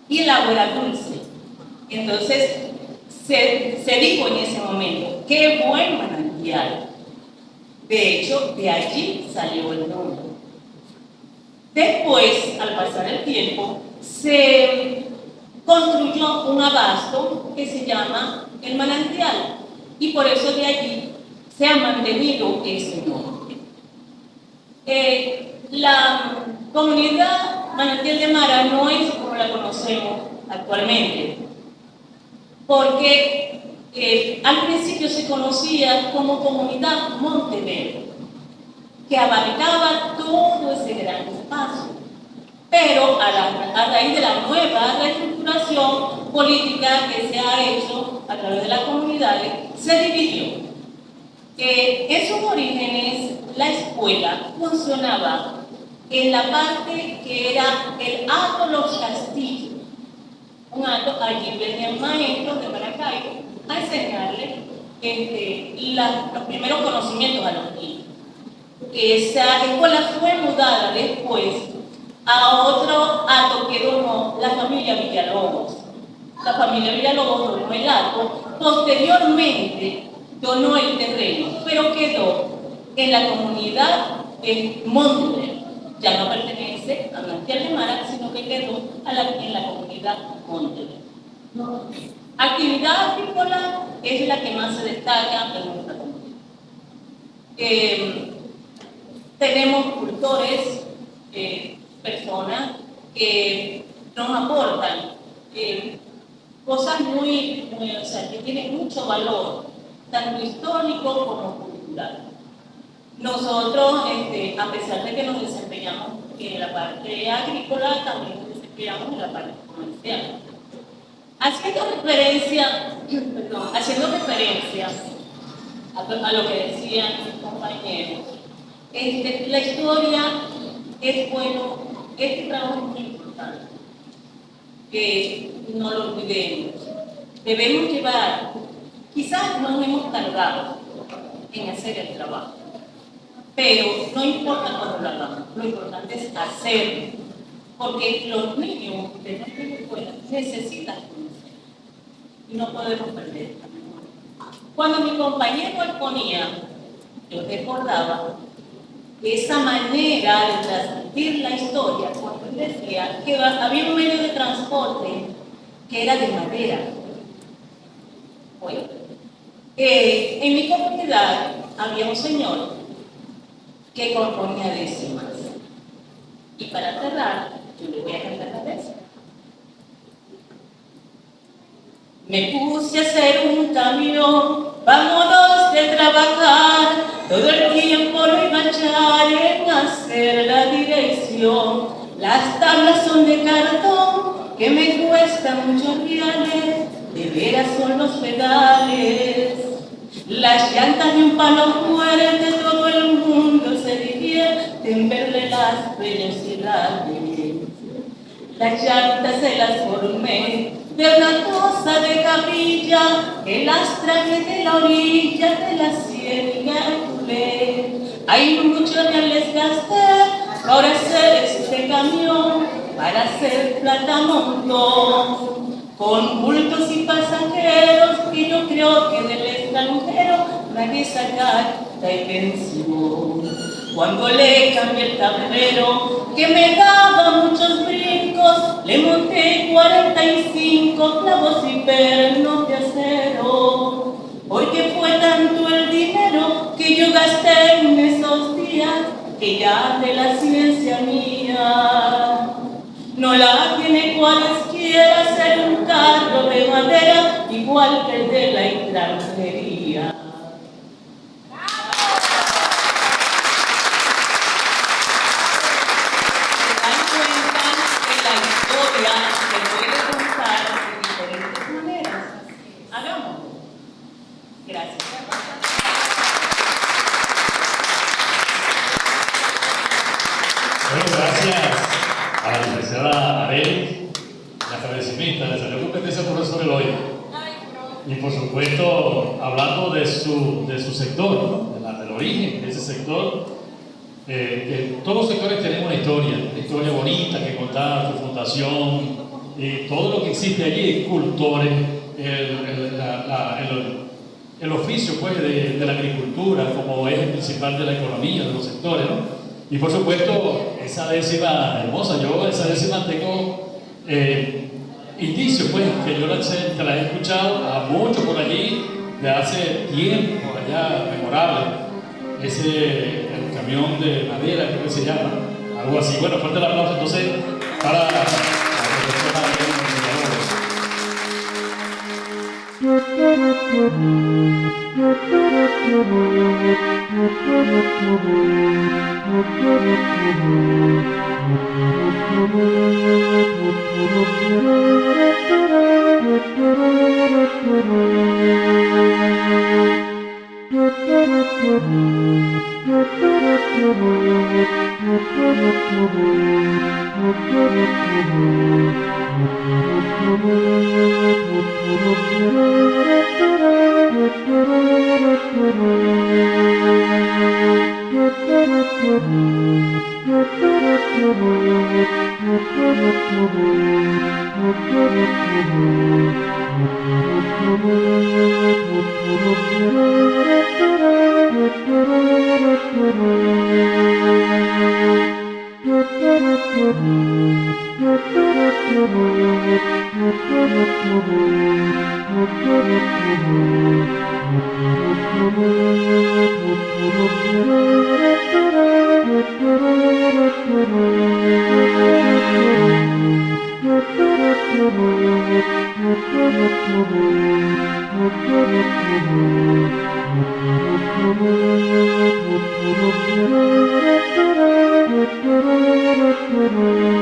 y el agua era dulce. Entonces se dijo en ese momento, ¡qué buen manantial! De hecho, de allí salió el nombre. Después, al pasar el tiempo, se construyó un abasto que se llama el manantial y por eso de allí se ha mantenido ese nombre. La comunidad Manantial de Mara no es como la conocemos actualmente, porque al principio se conocía como Comunidad Monteverde, que abarcaba todo ese gran espacio. Pero a raíz de la nueva reestructuración política que se ha hecho a través de las comunidades, se dividió. En sus orígenes, la escuela funcionaba en la parte que era el Hato Los Castillos. Un hato, allí venían maestros de Maracaibo a enseñarle los primeros conocimientos a los niños. Esa escuela fue mudada después a otro hato que donó la familia Villalobos. La familia Villalobos donó el hato, posteriormente donó el terreno, pero quedó en la comunidad Monteverde. Ya no pertenece a Manantial de Mara, sino que quedó en la comunidad Monteverde. Actividad agrícola es la que más se destaca en nuestra comunidad. Tenemos cultores, personas que nos aportan cosas o sea, que tienen mucho valor, tanto histórico como cultural. Nosotros, a pesar de que nos desempeñamos en la parte agrícola, también nos desempeñamos en la parte comercial. Haciendo referencia a lo que decían mis compañeros, la historia es bueno, este trabajo es muy importante, que no lo olvidemos. Debemos llevar, quizás nos hemos tardado en hacer el trabajo, pero no importa cuando lo hagamos, lo importante es hacerlo, porque los niños de nuestra escuela necesitan conocer y no podemos perder. Cuando mi compañero exponía, yo recordaba esa manera de transmitir la historia, cuando él decía que había un medio de transporte que era de madera. Bueno, en mi comunidad había un señor que componía décimas. Y para cerrar, yo le voy a cantar la décima. Me puse a hacer un camión, vámonos de trabajar, todo el tiempo lo iba a echar en hacer la dirección. Las tablas son de cartón, que me cuestan muchos reales, de veras son los pedales. Las llantas de un palo fuerte, todo el mundo se divierte en verle las velocidades. Las llantas se las formé de una cosa de capilla, que las traje de la orilla de la ciénaga culé. Hay mucho reales gasté por hacer este camión, para hacer plata montón, con bultos y pasajeros que yo creo que del extranjero nadie sacar la pensión. Cuando le cambié el tablero, que me daba muchos brincos, le monté 45 clavos y pernos de acero, porque fue tanto el dinero que yo gasté en esos días, que ya de la ciencia mía no la tiene cualesquiera hacer un carro de madera igual que el de la extranjería. Se dan cuenta que la historia se puede contar de diferentes maneras. Hagámoslo. Gracias. Bueno, señora Arely, la agradecimiento, le salió competencia al profesor Eloy. Y por supuesto, hablando de su sector, ¿no? Del origen de ese sector, que todos los sectores tenemos una historia bonita que contar, su fundación, todo lo que existe allí, cultores, el oficio pues, de la agricultura como eje principal de la economía, de los sectores, ¿no? Y por supuesto, esa décima hermosa, yo esa décima tengo indicios, pues, que yo la he escuchado a muchos por allí de hace tiempo, allá, memorable, el camión de madera, creo que se llama, algo así. Bueno, fuerte el aplauso entonces para la profesora Thank you.